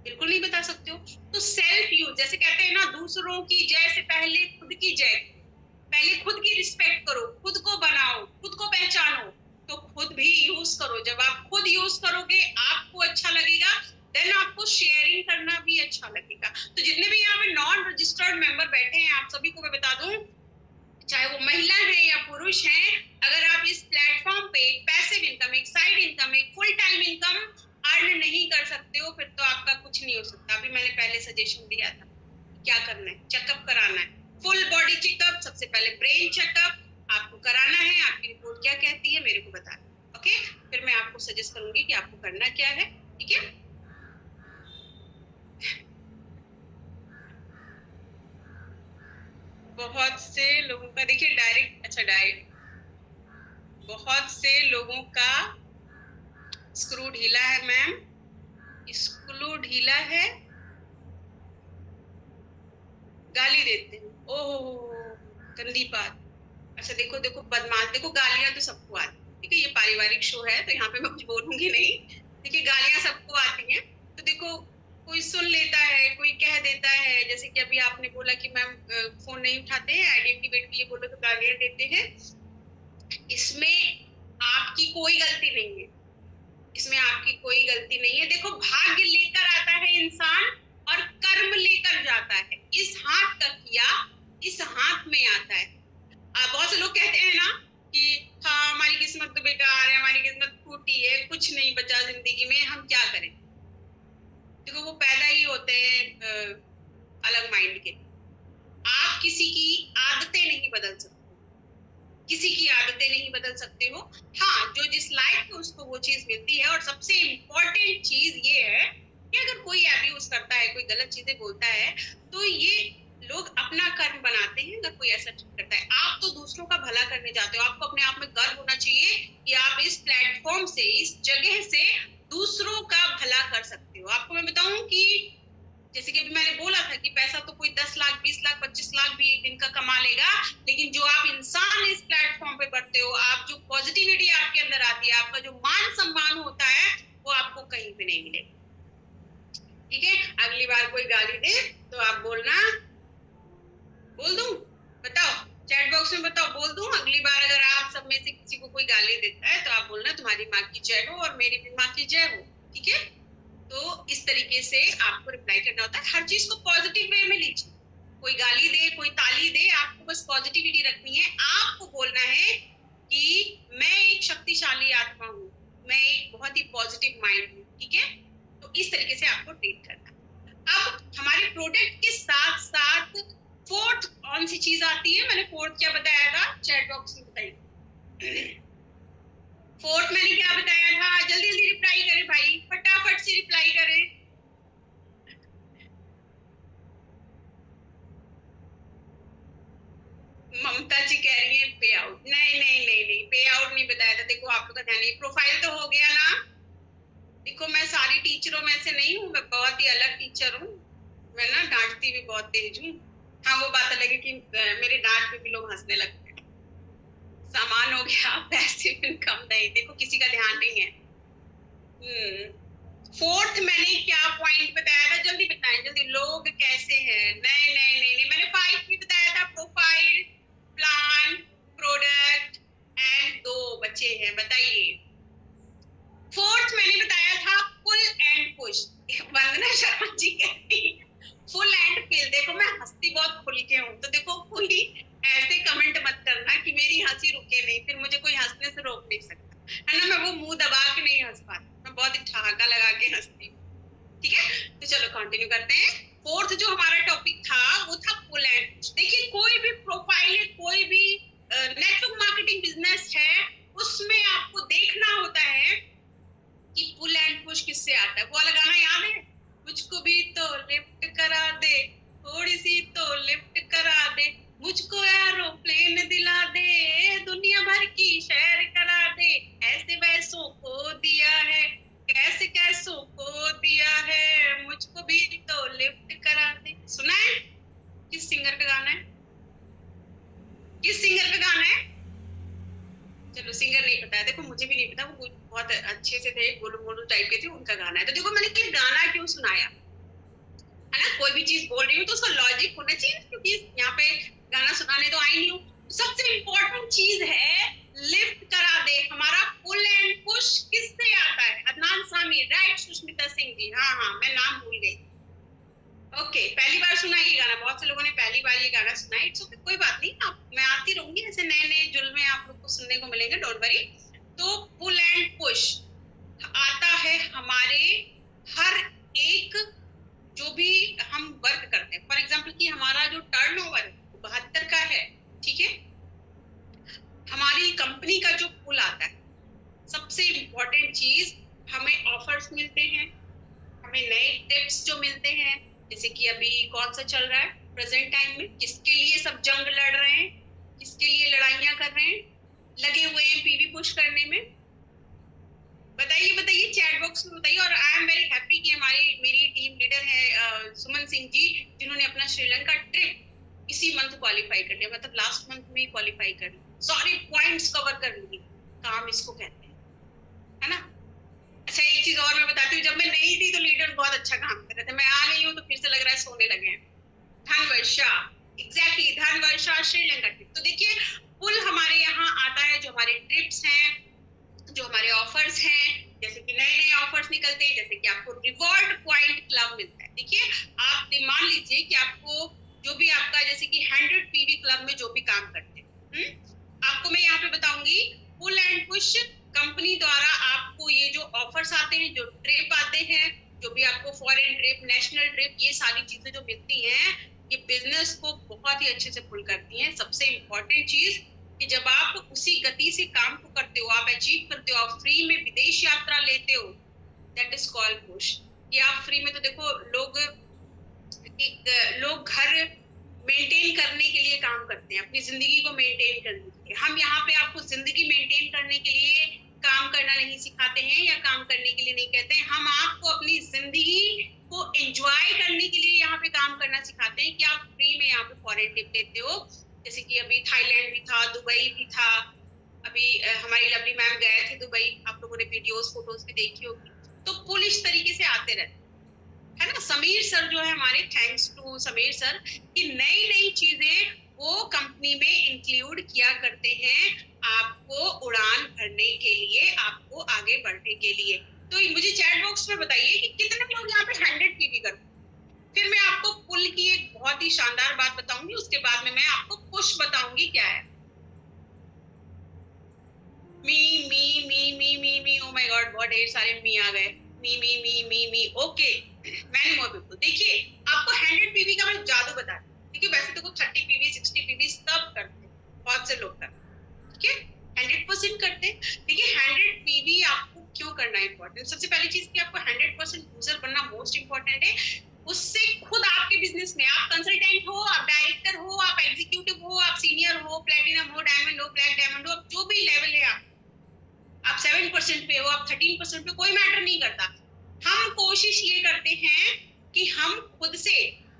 बिल्कुल नहीं बता सकते हो। तो सेल्फ यूज, जैसे कहते हैं ना, दूसरों की जय से पहले खुद की जय। पहले खुद की रिस्पेक्ट करो, खुद को बनाओ, खुद को पहचानो, तो खुद भी यूज करो। जब आप खुद यूज करोगे, आपको अच्छा लगेगा, देन आपको शेयरिंग करना भी अच्छा लगेगा। तो जितने भी यहाँ पे नॉन रजिस्टर्ड मेंबर बैठे हैं, आप सभी को मैं बता दूं, चाहे वो महिला है या पुरुष है, अगर आप इस प्लेटफॉर्म पे एक पैसिव इनकम, एक साइड इनकम, एक फुल टाइम इनकम अर्न नहीं कर सकते हो, फिर तो आपका कुछ नहीं हो सकता। अभी मैंने पहले सजेशन दिया था क्या करना है, चेकअप कराना है, फुल बॉडी चेकअप, सबसे पहले ब्रेन चेकअप आपको कराना है। आपकी रिपोर्ट क्या कहती है मेरे को बताना, ओके? फिर मैं सजेस्ट करूंगी कि आपको करना क्या है, ठीक है। बहुत से लोगों का देखिए डायरेक्ट बहुत से लोगों का स्क्रू ढीला है मैम, स्क्रू ढीला है, गाली देते हैं। ओह गंदी बात। अच्छा देखो देखो बदमाश, देखो गालियां तो सबको आती है, ठीक है, ये पारिवारिक शो है तो यहाँ पे मैं कुछ बोलूंगी नहीं। देखिए गालियां सबको आती हैं, तो देखो कोई सुन लेता है, कोई कह देता है, जैसे कि अभी आपने बोला कि मैम फोन नहीं उठाते हैं, आईडी एक्टिवेट के लिए बोलो तो गालियां देते हैं। इसमें आपकी कोई गलती नहीं है, इसमें आपकी कोई गलती नहीं है। देखो भाग्य लेकर आता है इंसान और कर्म लेकर जाता है। इस हाथ का किया इस हाथ में आता है। बहुत से लोग कहते हैं ना कि हाँ हमारी किस्मत तो बेकार है, हमारी किस्मत फूटी है, कुछ नहीं बचा जिंदगी में, हम क्या करें। देखो वो पैदा ही होते हैं अलग माइंड के। आप किसी की आदतें नहीं बदल सकते, किसी की आदतें नहीं बदल सकते हो। हाँ जो जिस लाइफ में उसको वो चीज मिलती है। और सबसे इम्पोर्टेंट चीज ये है कि अगर कोई अब्यूज करता है, कोई गलत चीजें बोलता है, तो ये लोग अपना कर्म बनाते हैं। अगर कोई ऐसा करता है, आप तो दूसरों का भला करने जाते हो, आपको अपने आप में गर्व होना चाहिए कि आप इस प्लेटफॉर्म से, इस जगह से दूसरों का भला कर सकते हो। आपको मैं बताऊं कि जैसे कि अभी मैंने बोला था कि पैसा तो कोई 10 लाख 20 लाख 25 लाख भी एक दिन का कमा लेगा, लेकिन जो आप इंसान इस प्लेटफॉर्म पे बढ़ते हो, आप जो पॉजिटिविटी आपके अंदर आती है, आपका जो मान सम्मान होता है, वो आपको कहीं पे नहीं मिलेगा, ठीक है। अगली बार कोई गाली दे तो आप बोलना, बोल दूं, बताओ चैट बॉक्स में बताओ, बोल दूं। अगली बार अगर आप सब में से किसी को कोई गाली देता है तो आप बोलना तुम्हारी माँ की जय हो और मेरी भी माँ की जय हो, ठीक है। तो इस तरीके से आपको रिप्लाई करना होता है। हर चीज को पॉजिटिव वे में लीजिए, कोई गाली दे कोई ताली दे, आपको बस पॉजिटिविटी रखनी है। आपको बोलना है कि मैं एक शक्तिशाली आत्मा हूँ, मैं एक बहुत ही पॉजिटिव माइंड हूँ, ठीक है। तो इस तरीके से आपको ट्रीट करना है। अब हमारे प्रोडक्ट के साथ साथ फोर्थ कौन सी चीज आती है, मैंने फोर्थ क्या बताया था, चैट बॉक्स में बताइए। फोर्थ मैंने क्या बताया था, जल्दी जल्दी रिप्लाई करें भाई, फटाफट से रिप्लाई करें। ममता जी कह रही है पे आउट, नहीं नहीं नहीं नहीं, पे आउट नहीं बताया था। देखो आप लोग का ध्यान नहीं, प्रोफाइल तो हो गया ना। देखो मैं सारी टीचरों में से नहीं हूँ, मैं बहुत ही अलग टीचर हूँ, मैं ना डांटती भी बहुत तेज हूँ। हाँ वो बात अलग है कि मेरे डांट पे भी लोग हंसने लगते हैं। सामान हो गया, पैसिव इनकम नहीं, देखो किसी का ध्यान नहीं है। फोर्थ मैंने क्या पॉइंट बताया था, जल्दी बताएं जल्दी, लोग कैसे हैं। नहीं नहीं नहीं नहीं, मैंने 5 भी बताया था, प्रोफाइल, प्लान, प्रोडक्ट एंड 2 बचे हैं, बताइए। फोर्थ मैंने बताया था पुल एंड पुश। वंदना शर्मा जी कहती फुल एंड फिल। देखो मैं हंसती बहुत खुल के हूँ, तो देखो कोई ऐसे कमेंट मत करना कि मेरी हंसी रुके नहीं, फिर मुझे कोई हंसने से रोक नहीं सकता है ना। मैं वो मुंह दबा के नहीं हंस पाती, मैं बहुत ही ठहाका लगा के हंसती हूँ, ठीक है। तो चलो कंटिन्यू करते हैं। फोर्थ जो हमारा टॉपिक था वो था पुल एंड पुश। देखिए कोई भी प्रोफाइल है, कोई भी नेटवर्क मार्केटिंग बिजनेस है, उसमें आपको देखना होता है कि पुल एंड पुश किससे आता है। वो वाला गाना याद है, मुझको भी तो लिफ्ट करा दे, थोड़ी सी तो लिफ्ट करा दे, मुझको एरोप्लेन दिला दे, दुनिया भर की सैर करा दे, ऐसे वैसों को दिया है, कैसे कैसों को दिया है, मुझको भी तो लिफ्ट करा दे। सुना है? किस सिंगर का गाना है, किस सिंगर का गाना है? चलो सिंगर नहीं पता है, देखो मुझे भी नहीं पता, वो बहुत अच्छे से थे, गोलू मोलू टाइप के थे, उनका गाना है। तो देखो मैंने ये गाना क्यों सुनाया है ना, कोई भी चीज बोल रही हूँ तो उसका लॉजिक होना चाहिए, क्योंकि यहाँ पे गाना सुनाने तो आई नहीं हूँ। सबसे इम्पोर्टेंट चीज है लिफ्ट करा दे। हमारा पुल एंड पुश किससे आता है? अदनान सामी, राइट सुष्मिता सिंह जी, हाँ हाँ मैं नाम भूल गई। ओके पहली बार सुना ये गाना, बहुत से लोगों ने पहली बार ये गाना सुना है। इट्स ओके कोई बात नहीं, आप मैं आती रहूंगी, ऐसे नए नए जुल्मे आप लोग को सुनने को मिलेंगे, डोंट वरी। तो पुल एंड पुश आता है हमारे हर एक जो भी हम वर्क करते हैं। फॉर एग्जाम्पल कि हमारा जो टर्नओवर 72 का है, ठीक है, हमारी कंपनी का जो पुल आता है सबसे इम्पोर्टेंट चीज, हमें ऑफर्स मिलते हैं, हमें नए टिप्स जो मिलते हैं, जैसे कि अभी कौन सा चल रहा है प्रेजेंट टाइम में, किसके लिए सब जंग लड़ रहे हैं, किसके लिए लड़ाइयां कर रहे हैं, लगे हुए हैं पीवी पुश करने में। बताइए बताइए चैट बॉक्स में बताइए। और आई एम वेरी हैप्पी कि हमारी मेरी टीम लीडर है सुमन सिंह जी, जिन्होंने अपना श्रीलंका ट्रिप इसी मंथ क्वालिफाई कर लिया, मतलब लास्ट मंथ में ही क्वालिफाई कर लिया, सारे पॉइंट्स कवर कर लिए। काम इसको कहते हैं, है ना। अच्छा एक चीज और मैं बताती हूँ, जब मैं नहीं थी तो लीडर बहुत अच्छा काम कर रहे थे, मैं आ गई हूँ तो फिर से लग रहा है सोने लगे हैं। Dhanvarsha, exactly Dhanvarsha Sri Lanka trip. तो देखिए पुल हमारे यहाँ आता है, जो हमारे ट्रिप्स हैं, जो हमारे ऑफर्स हैं, जैसे कि नए नए ऑफर्स निकलते हैं, जैसे कि आपको रिवॉर्ड पॉइंट क्लब मिलता है। देखिए आप मान लीजिए कि आपको जो भी आपका, जैसे कि 100 पीवी क्लब में जो भी काम करते हैं, आपको मैं यहाँ पे बताऊंगी, पुल एंड पुश कंपनी द्वारा आपको ये जो ऑफर्स आते हैं, जो ट्रिप आते हैं, जो भी आपको फॉरेन ट्रिप, नेशनल ट्रिप, ये सारी चीजें जो मिलती हैं, ये बिजनेस को बहुत ही अच्छे से पुल करती हैं। सबसे इम्पोर्टेंट चीज कि जब आप उसी गति से काम को करते हो, आप अचीव करते हो, आप फ्री में विदेश यात्रा लेते हो, दैट इज कॉल्ड पुश। कि आप फ्री में, तो देखो लोग घर मेंटेन करने के लिए काम करते हैं, अपनी जिंदगी को मेंटेन करने के लिए। हम यहाँ पे आपको जिंदगी मेंटेन करने के लिए काम करना नहीं सिखाते हैं, या काम करने के लिए नहीं कहते हैं, हम आपको अपनी जिंदगी को एंजॉय करने के लिए यहाँ पे काम करना सिखाते हैं कि आप फ्री में यहाँ पे फॉरेन ट्रिप लेते हो। जैसे कि अभी थाईलैंड भी था, दुबई भी था, अभी हमारी लवली मैम गए थे दुबई, आप लोगों ने वीडियोस फोटोज भी देखी होगी। तो पुल इस तरीके से आते रहते है ना। समीर सर जो है हमारे, थैंक्स टू समीर सर, कि नई नई चीजें वो कंपनी में इंक्लूड किया करते हैं, आपको उड़ान भरने के लिए, आपको आगे बढ़ने के लिए। तो मुझे चैट बॉक्स में बताइए कि कितने लोग यहाँ पे 100 पीवी करते हैं। फिर मैं आपको पुल की एक बहुत ही शानदार बात बताऊंगी, उसके बाद में मैं आपको पुश बताऊंगी क्या है। मी मी मी मी मी मी ओ माय गॉड, बहुत ढेर सारे मी आ गए। मी मी मी मी मी ओके, मैनी मोर पीपल। देखिए आपको 100 पीवी का मैं जादू बता रही हूँ, क्योंकि वैसे तो 30 पीवी 60 पीवी सब करते हैं, बहुत से लोग करते हैं, ठीक है, 100% करते हैं। देखिए 100 पीवी आपको क्यों करना इम्पोर्टेंट, सबसे पहली चीज कि आपको 100% यूजर बनना मोस्ट इम्पोर्टेंट है। उससे खुद आपके बिजनेस में, आप कंसल्टेंट हो, आप डायरेक्टर हो, आप एग्जीक्यूटिव हो, आप सीनियर हो, प्लेटिनम हो, डायमंड हो, ब्लैक डायमंड हो, जो भी लेवल है आप 7% पे हो, आप 13% पे, कोई मैटर नहीं करता। हम कोशिश ये करते हैं कि हम खुद से,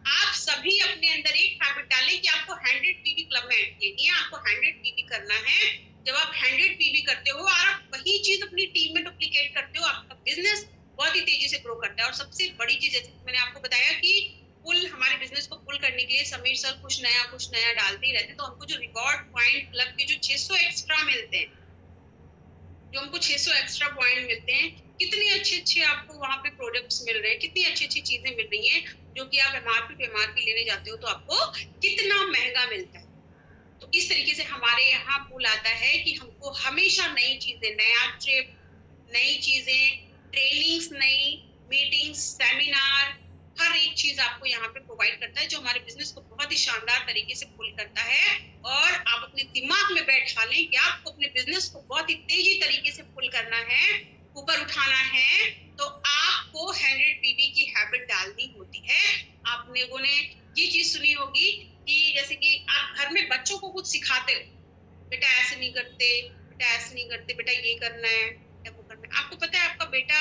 आप सभी अपने अंदर एक हैबिट डालें कि आपको 100 पीवी क्लब में एंट्री लेनी है, आपको 100 पीवी करना है। जब आप 100 पीवी करते हो और आप वही चीज अपनी टीम में डुप्लीकेट करते हो, आपका बिजनेस बहुत ही तेजी से ग्रो करता है। और सबसे बड़ी चीज, जैसे मैंने आपको बताया कि पुल, हमारे बिजनेस को पुल करने के लिए समीर सर कुछ नया डालते ही रहते, तो हमको जो रिवॉर्ड पॉइंट क्लब के जो 600 एक्स्ट्रा मिलते हैं, जो हमको 600 एक्स्ट्रा पॉइंट मिलते हैं, कितने अच्छे अच्छे आपको वहां पे प्रोडक्ट्स मिल रहे हैं, कितनी अच्छी अच्छी चीजें मिल रही हैं, जो कि आप एमआरपी लेने जाते हो तो आपको कितना महंगा मिलता है। तो इस तरीके से हमारे यहाँ पुल आता है कि हमको हमेशा नई चीजें, नया ट्रिप, नई चीजें, ट्रेनिंग्स, नई मीटिंग्स, सेमिनार, हर एक चीज आपको यहाँ पे प्रोवाइड करता है, जो हमारे बिजनेस को बहुत ही शानदार तरीके से पुल करता है। और आप अपने दिमाग में बैठा लें कि आपको अपने बिजनेस को बहुत ही तेजी तरीके से पुल करना है, ऊपर उठाना है, तो आपको 100 पीवी की हैबिट डालनी होती है। आप लोगों ने ये चीज सुनी होगी कि जैसे कि आप घर में बच्चों को कुछ सिखाते हो, बेटा ऐसे नहीं करते, बेटा ऐसे नहीं करते, बेटा ये करना है, बेटा वो करना है। आपको पता है आपका बेटा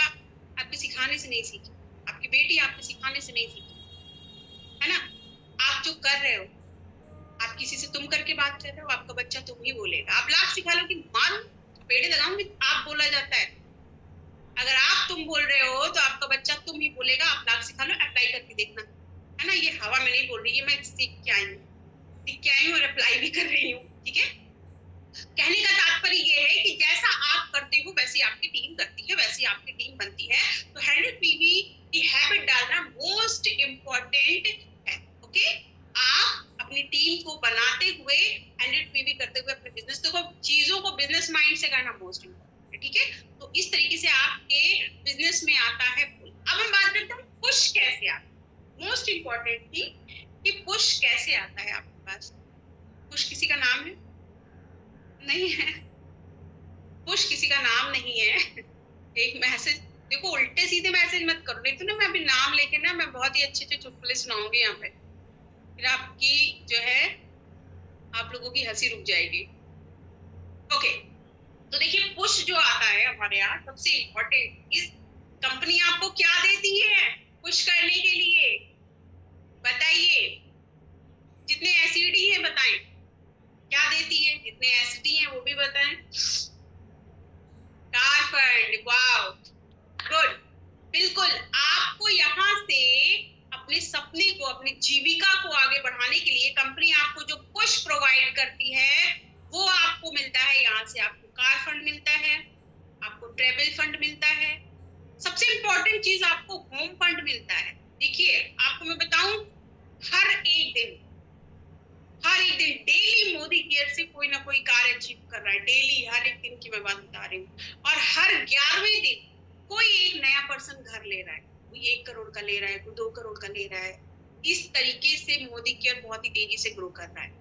आपके सिखाने से नहीं सीखी, आपकी बेटी आपके सिखाने से नहीं सीखी, है ना। आप जो कर रहे हो, आप किसी से तुम करके बात कर रहे हो, आपका बच्चा तुम ही बोलेगा। आप लाख सिखा लो कि मारू पेड़े लगाऊंगी, आप बोला जाता है। अगर आप तुम बोल रहे हो तो आपका बच्चा तुम ही बोलेगा। आप लाख सिखा लो, अप्लाई करके देखना, है ना। ये हवा में नहीं बोल रही है, मैं सीख के आई हूँ और अप्लाई भी कर रही हूँ, ठीक है। कहने का तात्पर्य ये है कि जैसा आप करते हो वैसी आपकी टीम करती है, वैसी आपकी टीम बनती है। तो 100 पीवी की हैबिट डालना मोस्ट इम्पोर्टेंट है, ओके। आप अपनी टीम को बनाते हुए, 100 पीवी करते हुए अपने बिजनेस को, चीजों को बिजनेस माइंड से करना मोस्ट इम्पोर्टेंट है, ठीक है। तो इस तरीके से आपके बिजनेस में आता है पुल। अब हम बात करते हैं पुश कैसे आता है। मोस्ट इम्पोर्टेंट थी कि पुश कैसे आता है आपके पास। पुश किसी का नाम है? नहीं है। पुश किसी का नाम नहीं है। एक मैसेज, देखो उल्टे सीधे मैसेज मत करो, नहीं तो ना मैं अभी नाम लेके ना मैं बहुत ही अच्छे अच्छे चुटकुले सुनाऊंगी यहाँ पे, फिर आपकी जो है आप लोगों की हंसी रुक जाएगी। ओके, तो देखिए पुश जो आता है हमारे यहाँ सबसे इम्पोर्टेंट इस कंपनी आपको क्या देती है पुश करने के लिए, बताइए। जितने एसिडी हैं बताएं क्या देती है, जितने एसिडी हैं वो भी बताएं। कार फंड, वाओ गुड, बिल्कुल। आपको यहाँ से अपने सपने को, अपनी जीविका को आगे बढ़ाने के लिए कंपनी आपको जो पुश प्रोवाइड करती है वो आपको मिलता है। यहाँ से आपको कार फंड मिलता है, आपको ट्रेवल फंड मिलता है, सबसे इंपॉर्टेंट चीज आपको होम फंड मिलता है। देखिए आपको मैं बताऊं, हर एक दिन डेली मोदी केयर से कोई ना कोई कार्य अचीव कर रहा है, डेली हर एक दिन की मैं बात बता रही हूँ। और हर 11वें दिन कोई एक नया पर्सन घर ले रहा है, कोई 1 करोड़ का ले रहा है, कोई 2 करोड़ का ले रहा है। इस तरीके से मोदी केयर बहुत ही तेजी से ग्रो कर रहा है।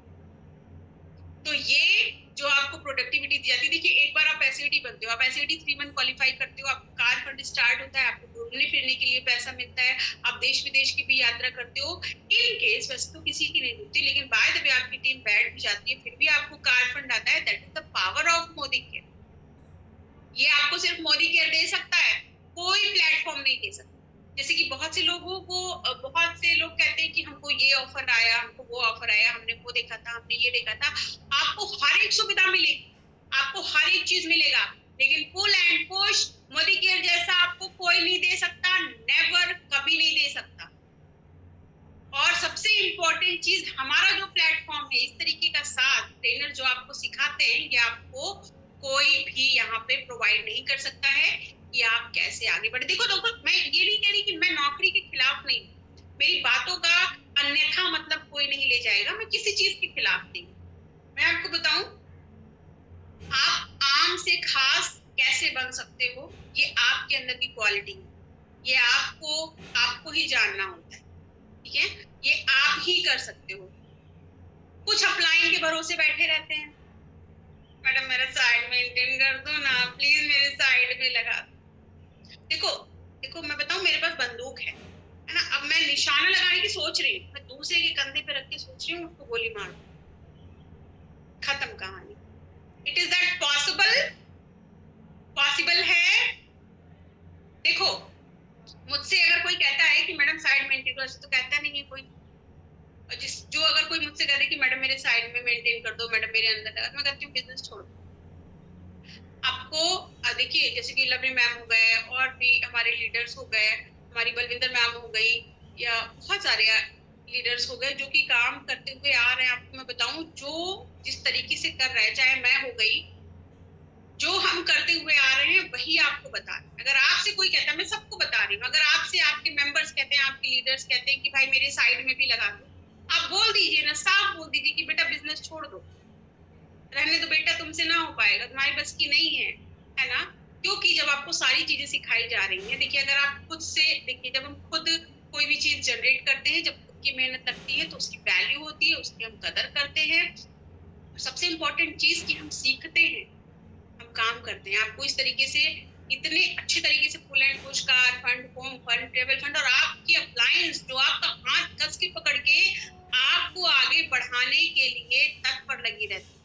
तो ये जो आपको प्रोडक्टिविटी दी जाती है, देखिए एक बार आप एसईडी बनते हो, आप एसईडी 3 मंथ क्वालिफाई करते हो, आपको कार फंड स्टार्ट होता है, आपको घूमने फिरने के लिए पैसा मिलता है, आप देश विदेश की भी यात्रा करते हो। इन केस वैसे तो किसी की नहीं होती, लेकिन बाय द वे आपकी टीम बैठ भी जाती है फिर भी आपको कार फंड आता है। That is the power of Modi care. ये आपको सिर्फ मोदी केयर दे सकता है, कोई प्लेटफॉर्म नहीं दे सकता। जैसे कि बहुत से लोग कहते हैं कि हमको ये ऑफर आया, हमको वो ऑफर आया, हमने वो देखा था, हमने ये देखा था। आपको हर एक सुविधा मिलेगी, आपको हर एक चीज मिलेगा, लेकिन पुल एंड पुश मोदी केयर जैसा आपको कोई नहीं दे सकता, नेवर, कभी नहीं दे सकता। और सबसे इम्पोर्टेंट चीज, हमारा जो प्लेटफॉर्म है, इस तरीके का साथ ट्रेनर जो आपको सिखाते हैं, ये आपको कोई भी यहाँ पे प्रोवाइड नहीं कर सकता है कि आप कैसे आगे बढ़े। देखो मैं ये नहीं कह रही कि मैं नौकरी के खिलाफ नहीं, मेरी बातों का अन्यथा मतलब कोई नहीं ले जाएगा, मैं किसी चीज के खिलाफ नहीं। मैं आपको बताऊं, आप आम से खास कैसे बन सकते हो, ये आपके अंदर की क्वालिटी है, ये आपको ही जानना होता है, ठीक है? ये आप ही कर सकते हो। कुछ अपलाइन के भरोसे बैठे रहते हैं, मैडम मेरा साइड मेंटेन कर दो ना प्लीज, मेरे साइड में लगा दो। देखो मैं बताऊं, मेरे पास बंदूक है ना, अब मैं निशाना लगाने की सोच रही हूँ, मैं दूसरे के कंधे पे रख के सोच रही हूँ उसको गोली मार, खत्म कहानी। इट इज दैट पॉसिबल है। देखो मुझसे अगर कोई कहता है कि मैडम साइड मेंटेन करो, तो कहता नहीं है कोई। और जो अगर कोई मुझसे कहता है कि मैडम मेरे साइड में मेंटेन कर दो, मैडम मेरे अंदर लगा, मैं कहती हूँ बिजनेस छोड़ दो। आपको देखिए जैसे कि लवली मैम हो गए, और भी हमारे लीडर्स हो गए, हमारी बलविंदर मैम हो गई, या बहुत सारे लीडर्स हो गए जो कि काम करते हुए आ रहे हैं। आपको मैं बताऊं, जो जिस तरीके से कर रहे हैं, चाहे मैं हो गई, जो हम करते हुए आ रहे हैं वही आपको बता रहे हैं। अगर आपसे कोई कहता है, मैं सबको बता रही हूँ, अगर आपसे आपके मेंबर्स कहते हैं, आपके लीडर्स कहते हैं कि भाई मेरे साइड में भी लगा दो, आप बोल दीजिए ना, साफ बोल दीजिए कि बेटा बिजनेस छोड़ दो, रहने दो बेटा, तुमसे ना हो पाएगा, तुम्हारी बस की नहीं है ना? क्योंकि जब आपको सारी चीजें सिखाई जा रही हैं, देखिए अगर आप खुद से देखिए, जब हम खुद कोई भी चीज जनरेट करते हैं, जब खुद की मेहनत लगती है तो उसकी वैल्यू होती है, उसकी हम कदर करते हैं। सबसे इम्पोर्टेंट चीज कि हम सीखते हैं, हम काम करते हैं। आपको इस तरीके से इतने अच्छे तरीके से pull and push, car fund, home fund, travel fund, और आपकी अप्लायंस जो आपका हाथ कस के पकड़ के आपको आगे बढ़ाने के लिए तत्पर लगी रहती है,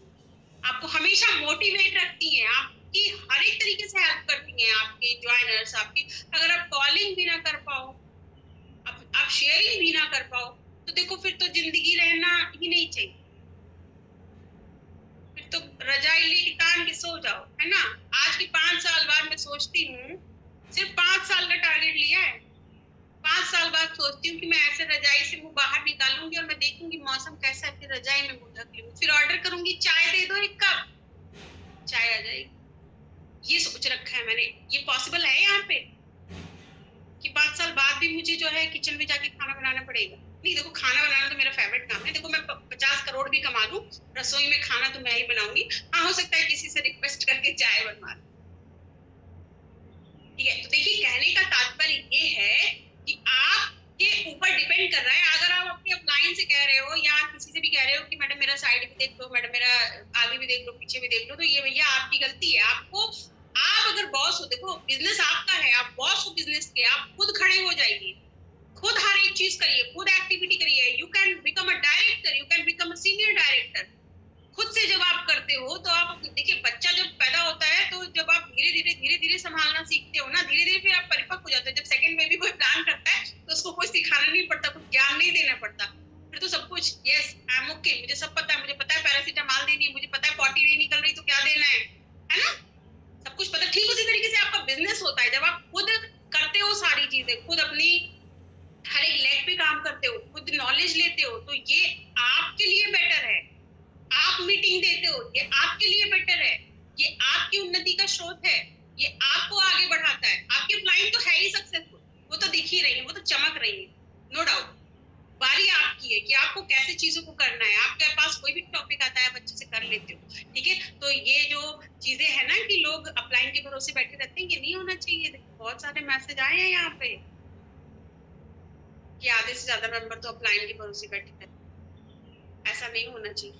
आपको हमेशा मोटिवेट रखती हैं, आपकी हर एक तरीके से हेल्प करती हैं, आपके ज्वाइनर्स, आपके अगर आप कॉलिंग भी ना कर पाओ, आप शेयरिंग भी ना कर पाओ, तो देखो फिर तो जिंदगी रहना ही नहीं चाहिए, फिर तो रजाई लेके तान के सो जाओ, है ना? आज के 5 साल बाद मैं सोचती हूँ, सिर्फ 5 साल का टारगेट लिया है, 5 साल बाद सोचती हूँ कि मैं ऐसे रजाई से मुंह बाहर निकालूंगी और मैं देखूंगी मौसम कैसा है, फिर रजाई में मुंह ढक लूंगी, फिर ऑर्डर करूंगी चाय दे दो 1 कप, चाय आ जाएगी। ये सोच रखा है मैंने। ये पॉसिबल है यहाँ पे कि 5 साल बाद भी मुझे जो है किचन में जाके खाना बनाना पड़ेगा? नहीं, देखो खाना बनाना तो मेरा फेवरेट काम है। देखो मैं 50 करोड़ भी कमा लूं, रसोई में खाना तो मैं ही बनाऊंगी। हाँ, हो सकता है किसी से रिक्वेस्ट करके चाय बनवा लूं, ठीक है? तो देखिए कहने का तात्पर्य ये है कि आपके ऊपर डिपेंड कर रहा है। अगर आप अपने अपलाइन से कह रहे हो या किसी से भी कह रहे हो कि मैडम मेरा साइड भी देख लो, मैडम मेरा आगे भी देख लो, पीछे भी देख लो, तो ये भैया आपकी गलती है। आपको, आप अगर बॉस हो, देखो बिजनेस आपका है, आप बॉस हो बिजनेस के, आप खुद खड़े हो जाइए, खुद हर एक चीज करिए, खुद एक्टिविटी करिए। You can become a director, you can become a senior director. खुद से जब आप करते हो तो आप देखिए, बच्चा जब पैदा होता है तो जब आप धीरे धीरे संभालना सीखते हो ना, धीरे धीरे फिर आप परिपक्व हो जाते हो। जब सेकंड में भी कोई प्लान करता है तो उसको कोई सिखाना नहीं पड़ता, कुछ ज्ञान नहीं देना पड़ता, फिर तो सब कुछ यस आई एम ओके, मुझे सब पता है, मुझे पता है पैरासीटामोल देनी है, मुझे पता है पॉटी नहीं निकल रही तो क्या देना है ना, सब कुछ पता। ठीक उसी तरीके से आपका बिजनेस होता है, जब आप खुद करते हो सारी चीजें, खुद अपनी हर एक लेग पे काम करते हो, खुद नॉलेज लेते हो, तो ये आपके लिए बेटर है। आप मीटिंग देते हो, ये आपके लिए बेटर है, ये आपकी उन्नति का स्रोत है, ये आपको आगे बढ़ाता है। आपके क्लाइंट तो है ही सक्सेसफुल, वो तो दिख ही रही है, वो तो चमक रही है, नो डाउट। बारी आपकी है कि आपको कैसे चीजों को करना है। आपके पास कोई भी टॉपिक आता है, आप अच्छे से कर लेते हो, ठीक है। तो ये जो चीजें है ना कि लोग अपलाइन के भरोसे बैठे रहते हैं, ये नहीं होना चाहिए। देखो बहुत सारे मैसेज आए हैं यहाँ पे कि आधे से ज्यादा मेंबर तो अपलाइन के भरोसे बैठे रहते हैं। ऐसा नहीं होना चाहिए,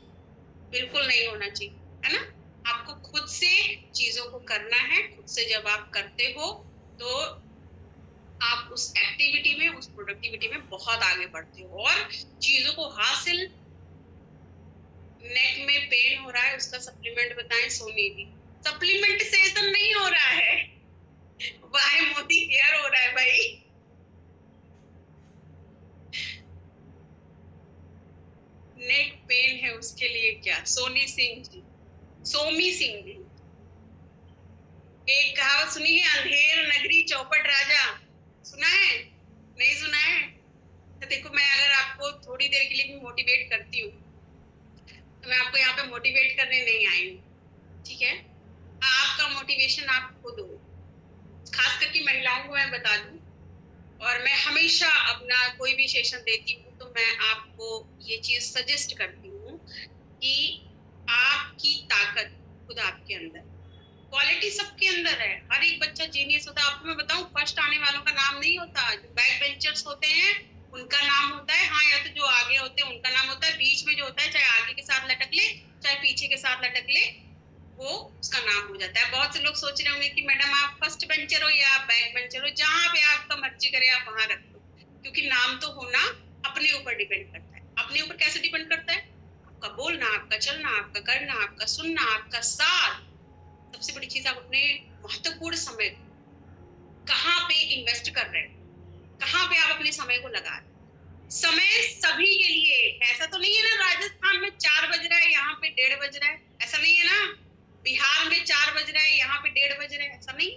बिल्कुल नहीं होना चाहिए, है ना। आपको खुद से चीजों को करना है। खुद से जब आप करते हो तो आप उस एक्टिविटी में, उस प्रोडक्टिविटी में बहुत आगे बढ़ते हो। और चीजों को हासिल, नेक में पेन हो रहा है उसका सप्लीमेंट बताएं सोनी जी। सप्लीमेंट सेशन नहीं हो रहा है, वाई मोदी केयर हो रहा है भाई। नेक पेन है उसके लिए क्या, सोनी सिंह जी, सोमी सिंह जी। एक कहावत सुनी है, अंधेर नगरी चौपट राजा, सुना है? नहीं सुना है? तो देखो, मैं अगर आपको थोड़ी देर के लिए भी मोटिवेट करती हूँ तो मैं आपको यहाँ पे मोटिवेट करने नहीं आई हूँ, ठीक है। आपका मोटिवेशन आप खुद हो। खास करके महिलाओं को मैं बता दूं, और मैं हमेशा अपना कोई भी सेशन देती हूँ तो मैं आपको ये चीज सजेस्ट करती हूँ कि आपकी ताकत खुद आपके अंदर, क्वालिटी सबके अंदर है। हर एक बच्चा जीनियस होता है। आपको मैं बताऊं, फर्स्ट आने वालों का नाम नहीं होता, जो बैक बेंचर्स होते हैं उनका नाम होता है। हाँ, या तो जो आगे होते हैं उनका नाम होता है। बीच में जो होता है, चाहे आगे के साथ लटक ले चाहे पीछे के साथ लटक ले, वो उसका नाम हो जाता है। बहुत से लोग सोच रहे होंगे कि मैडम आप फर्स्ट बेंचर हो या आप बैक बेंचर हो, जहां पे आपका मर्जी करे आप वहां रख दो, क्योंकि नाम तो होना अपने ऊपर डिपेंड करता है। अपने ऊपर कैसे डिपेंड करता है? आपका बोलना, आपका चलना, आपका करना, आपका सुनना, आपका साथ। सबसे बड़ी चीज, आप अपने महत्वपूर्ण समय कहाँ पे इन्वेस्ट कर रहे हैं, कहाँ पे आप अपने समय को लगा रहे हैं। समय सभी के लिए, ऐसा तो नहीं है ना राजस्थान में 4 बज रहा है यहाँ पे 1:30 बज रहा है, ऐसा नहीं है ना। बिहार में 4 बज रहा है यहाँ पे 1:30 बज रहा है, ऐसा नहीं।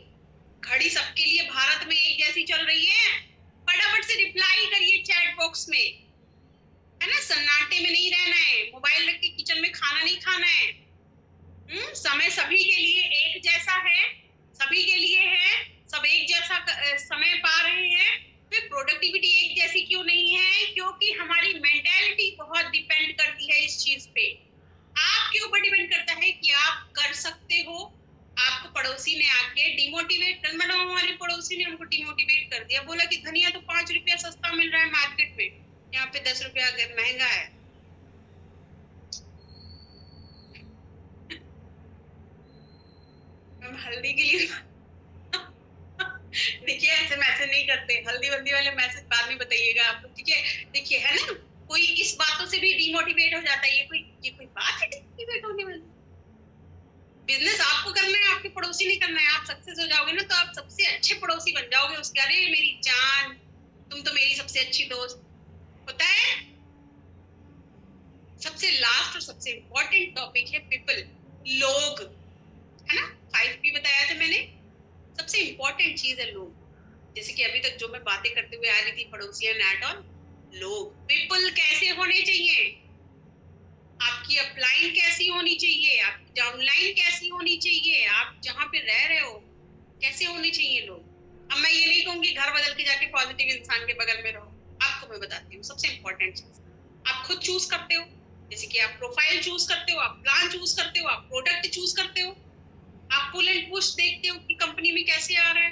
घड़ी सबके लिए भारत में एक जैसी चल रही है। फटाफट से रिप्लाई करिए चैट बॉक्स में, है ना। सन्नाटे में नहीं रहना है, मोबाइल रख के किचन में खाना नहीं खाना है। समय सभी के लिए एक जैसा है, सभी के लिए है, सब एक जैसा समय पा रहे हैं। फिर प्रोडक्टिविटी एक जैसी क्यों नहीं है? क्योंकि हमारी मेंटालिटी बहुत डिपेंड करती है इस चीज पे। आपके ऊपर डिपेंड करता है कि आप कर सकते हो। आपको पड़ोसी ने आके डिमोटिवेट कर, मैडम हमारी पड़ोसी ने हमको डिमोटिवेट कर दिया, बोला कि धनिया तो 5 रुपया सस्ता मिल रहा है मार्केट में, यहाँ पे 10 रुपया महंगा है। हम हल्दी के लिए देखिए, ऐसे मैसेज नहीं करते, हल्दी वल्दी वाले मैसेज बाद में बताइएगा आप लोग, ठीक है। देखिए, है ना, कोई इस बातों से भी डिमोटिवेट हो जाता है। ये कोई बात है डिमोटिवेट होने वाली? बिजनेस आपको करना है, आपके पड़ोसी नहीं करना है। आप सक्सेस हो जाओगे ना तो आप सबसे अच्छे पड़ोसी बन जाओगे उसके। अरे मेरी जान, तुम तो मेरी सबसे अच्छी दोस्त होता है। सबसे लास्ट और सबसे इम्पोर्टेंट टॉपिक है पीपल, लोग, है ना। 5P बताया था मैंने। सबसे इम्पोर्टेंट चीज है लोग। जैसे कि अभी तक जो मैं बातें करते हुए आ रही थी, पड़ोसियां एट ऑल, लोग, पीपल कैसे होने चाहिए, आपकी अपलाइन कैसी होनी चाहिए, आपकी डाउनलाइन कैसी होनी चाहिए, आप जहां पे रह रहे हो कैसे होने चाहिए लोग। अब मैं ये नहीं कहूंगी घर बदल के जाके पॉजिटिव इंसान के बगल में रहो। आपको मैं बताती हूँ सबसे इम्पोर्टेंट चीज, आप खुद चूज करते हो। जैसे कि आप प्रोफाइल चूज करते हो, आप प्लान चूज करते हो, आप प्रोडक्ट चूज करते हो, आप पुल एंड पुश देखते हो कि कंपनी में कैसे आ रहा है,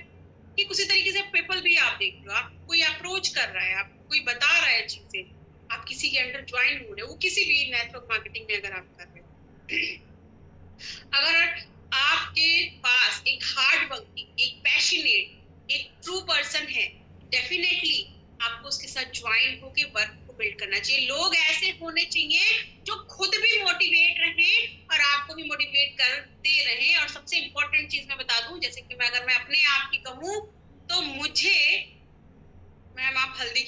कि उसी तरीके से पीपल भी आप देखते हो। आप कोई अप्रोच कर रहा है, आपको कोई बता रहा है चीजें, आप किसी के अंडर ज्वाइन हो रहे हो, वो किसी भी नेटवर्क मार्केटिंग में अगर आप कर रहे हो, अगर आपके पास एक हार्ड वर्किंग, एक पैशनेट, एक ट्रू पर्सन है, डेफिनेटली आपको उसके साथ ज्वाइन होके वर्क को बिल्ड करना चाहिए। लोग ऐसे होने चाहिए जो खुद भी मोटिवेट रहें और आपको भी मोटिवेट करते रहें। और सबसे इम्पोर्टेंट चीज मैं बता दूं, जैसे कि अगर मैं अपने आप की कहूँ तो मुझे, मैम आप हल्दी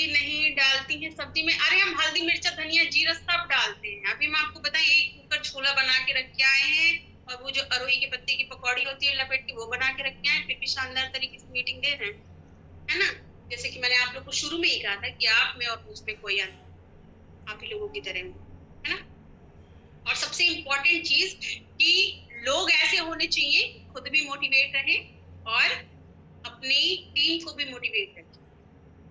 नहीं डालती हैं सब्जी में? अरे हम हल्दी मिर्चा धनिया जीरा सब डालते हैं। अभी मैं आपको बताएं, एक कुकर छोला बना के रख के आए हैं और वो जो अरोई के पत्ते की पकौड़ी होती है लपेट के, वो बना के रख के आए, फिर भी शानदार तरीके से मीटिंग दे रहे हैं, है ना। जैसे कि मैंने आप लोग को शुरू में ही कहा था कि आप में और मुझ में कोई अंतर, आप ही लोगों की तरह हूँ, है ना। और सबसे इम्पोर्टेंट चीज कि लोग ऐसे होने चाहिए खुद भी मोटिवेट रहे और अपनी टीम को भी मोटिवेट रखें।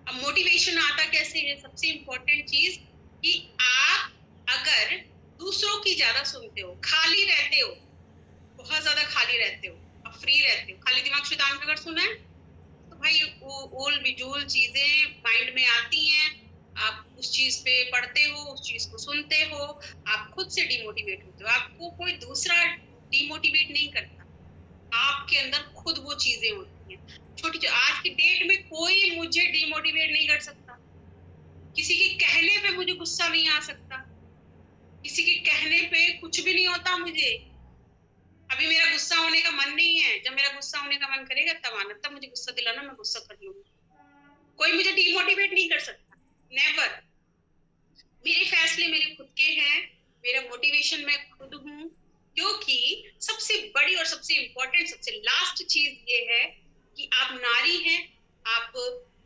अब मोटिवेशन आता कैसे है? सबसे इम्पोर्टेंट चीज कि आप अगर दूसरों की ज्यादा सुनते हो, खाली रहते हो, बहुत ज्यादा खाली रहते हो, अब फ्री रहते हो, खाली दिमाग शैतान का घर सुना है, तो भाई उल बिजूल चीजें माइंड में आती हैं, आप उस चीज पे पढ़ते हो, उस चीज को सुनते हो, आप खुद से डिमोटिवेट होते हो। आपको कोई दूसरा डिमोटिवेट नहीं करता, आपके अंदर खुद वो चीजें होती हैं छोटी। आज की डेट में कोई मुझे डिमोटिवेट नहीं कर सकता, किसी के कहने पे मुझे गुस्सा नहीं आ सकता, किसी के कहने पे कुछ भी नहीं होता मुझे। अभी मेरा गुस्सा होने का मन नहीं है, जब मेरा गुस्सा होने का मन करेगा तब आना, तब मुझे गुस्सा दिलाना, मैं गुस्सा कर लूंगी। कोई मुझे डिमोटिवेट नहीं कर सकता, नेवर। मेरे फैसले मेरे खुद के हैं, मेरा मोटिवेशन मैं खुद हूँ। क्योंकि सबसे बड़ी और सबसे इम्पोर्टेंट, सबसे लास्ट चीज ये है कि आप नारी हैं, आप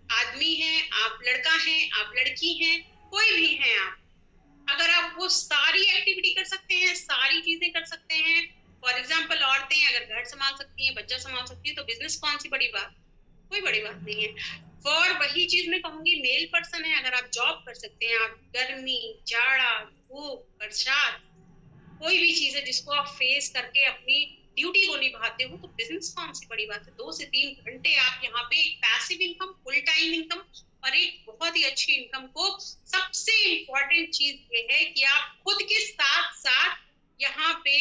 आदमी हैं, आप लड़का हैं, आप लड़की हैं, कोई भी हैं आप, अगर आप वो सारी एक्टिविटी कर सकते हैं, सारी चीजें कर सकते हैं, फॉर एग्जाम्पल औरतें अगर घर संभाल सकती हैं, बच्चा संभाल सकती है, तो बिजनेस कौन सी बड़ी बात, कोई बड़ी बात नहीं है। और वही चीज मैं कहूंगी, मेल पर्सन है, अगर आप जॉब कर सकते हैं, आप गर्मी, जाड़ा, धूप, बरसात, कोई भी चीज है जिसको आप फेस करके अपनी ड्यूटी को निभाते हो, तो बिजनेस कौन सी बड़ी बात है। 2 से 3 घंटे आप यहाँ पे एक passive income, full time income और एक बहुत ही अच्छी इनकम को, सबसे इम्पोर्टेंट चीज ये है कि आप खुद के साथ साथ यहाँ पे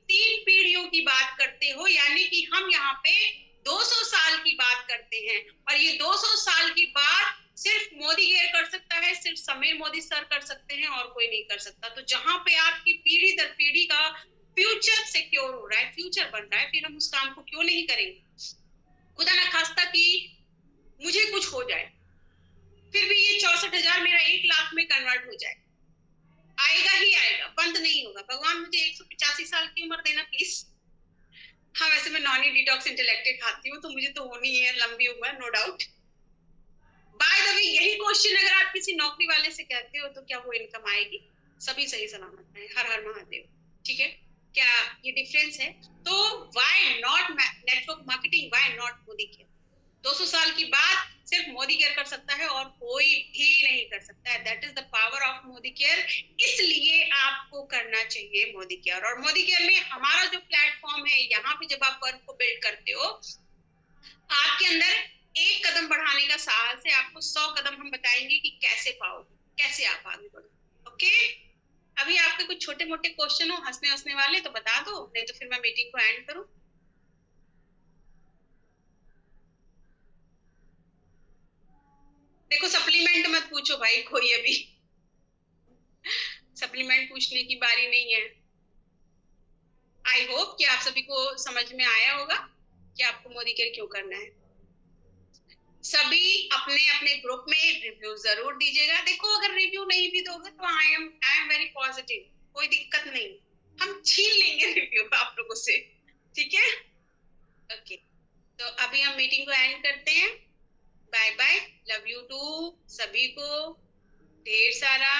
3 पीढ़ियों की बात करते हो, यानी कि हम यहाँ पे 200 साल की बात करते हैं। और ये 200 साल की बात सिर्फ मोदी केयर कर सकता है, सिर्फ समीर मोदी सर कर सकते हैं, और कोई नहीं कर सकता। तो जहां पे आपकी पीढ़ी दर पीढ़ी का फ्यूचर सिक्योर हो रहा है, फ्यूचर बन रहा है, फिर हम उस काम को क्यों नहीं करेंगे। खुदा ना खास्ता कि मुझे कुछ हो जाए, फिर भी ये 64,000 मेरा 1 लाख में कन्वर्ट हो जाए, आएगा ही आएगा, बंद नहीं होगा। भगवान मुझे 185 साल की उम्र देना प्लीज। हाँ, वैसे मैं नॉन डिटॉक्स इंटेलेक्टेड खाती हूँ, तो मुझे तो होनी है लंबी उम्र, no doubt. By the way, यही क्वेश्चन अगर आप किसी नौकरी वाले से कहते हो तो क्या वो इनकम आएगी? सभी सही सलामत है, हर हर महादेव, ठीक है। क्या ये डिफरेंस है? तो why not network marketing, why not Modi care? 200 साल की बात सिर्फ मोदी केयर कर सकता है और कोई भी नहीं कर सकता है। That is the power of Modi care. इसलिए आपको करना चाहिए मोदी केयर। और मोदी केयर में हमारा जो प्लेटफॉर्म है, यहाँ पे जब आप वर्क को बिल्ड करते हो, आपके अंदर एक कदम बढ़ाने का साहस है, आपको 100 कदम हम बताएंगे कि कैसे पाओगे, कैसे आप आगे बढ़ो। ओके, अभी आपके कुछ छोटे मोटे क्वेश्चन हो हंसने हंसने वाले तो बता दो, नहीं तो फिर मैं मीटिंग को एंड करूं। देखो, सप्लीमेंट मत पूछो भाई कोई, अभी सप्लीमेंट पूछने की बारी नहीं है। आई होप कि आप सभी को समझ में आया होगा कि आपको मोदी केयर क्यों करना है। सभी अपने अपने ग्रुप में रिव्यू जरूर दीजिएगा। देखो, अगर रिव्यू नहीं भी दोगे तो आई एम वेरी पॉजिटिव, कोई दिक्कत नहीं, हम छीन लेंगे रिव्यू आप लोगों से, ठीक है। ओके, तो अभी हम मीटिंग को एंड करते हैं। Bye bye, love you too सभी को ढेर सारा।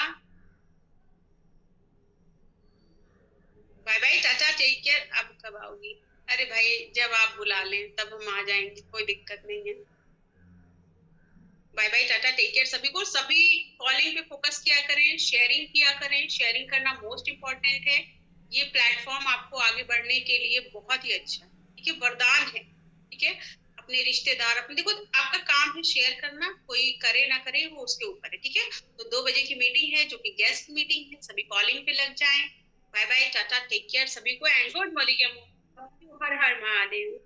बाय बाय, टाटा, टेक केयर। अब कब आओगी? अरे भाई, जब आप बुला लें तब हम आ जाएंगे, कोई दिक्कत नहीं है। बाय बाय, टाटा, टेक केयर सभी को। सभी कॉलिंग पे फोकस किया करें, शेयरिंग किया करें, शेयरिंग करना मोस्ट इम्पोर्टेंट है। ये प्लेटफॉर्म आपको आगे बढ़ने के लिए बहुत ही अच्छा है, ठीक है, वरदान है, ठीक है। अपने रिश्तेदार अपने, देखो आपका काम है शेयर करना, कोई करे ना करे वो उसके ऊपर है, ठीक है। तो 2 बजे की मीटिंग है जो कि गेस्ट मीटिंग है, सभी कॉलिंग पे लग जाएं। बाय बाय, टाटा, टेक केयर सभी को, एंड गुड मॉर्निंग। हर हर महादेव।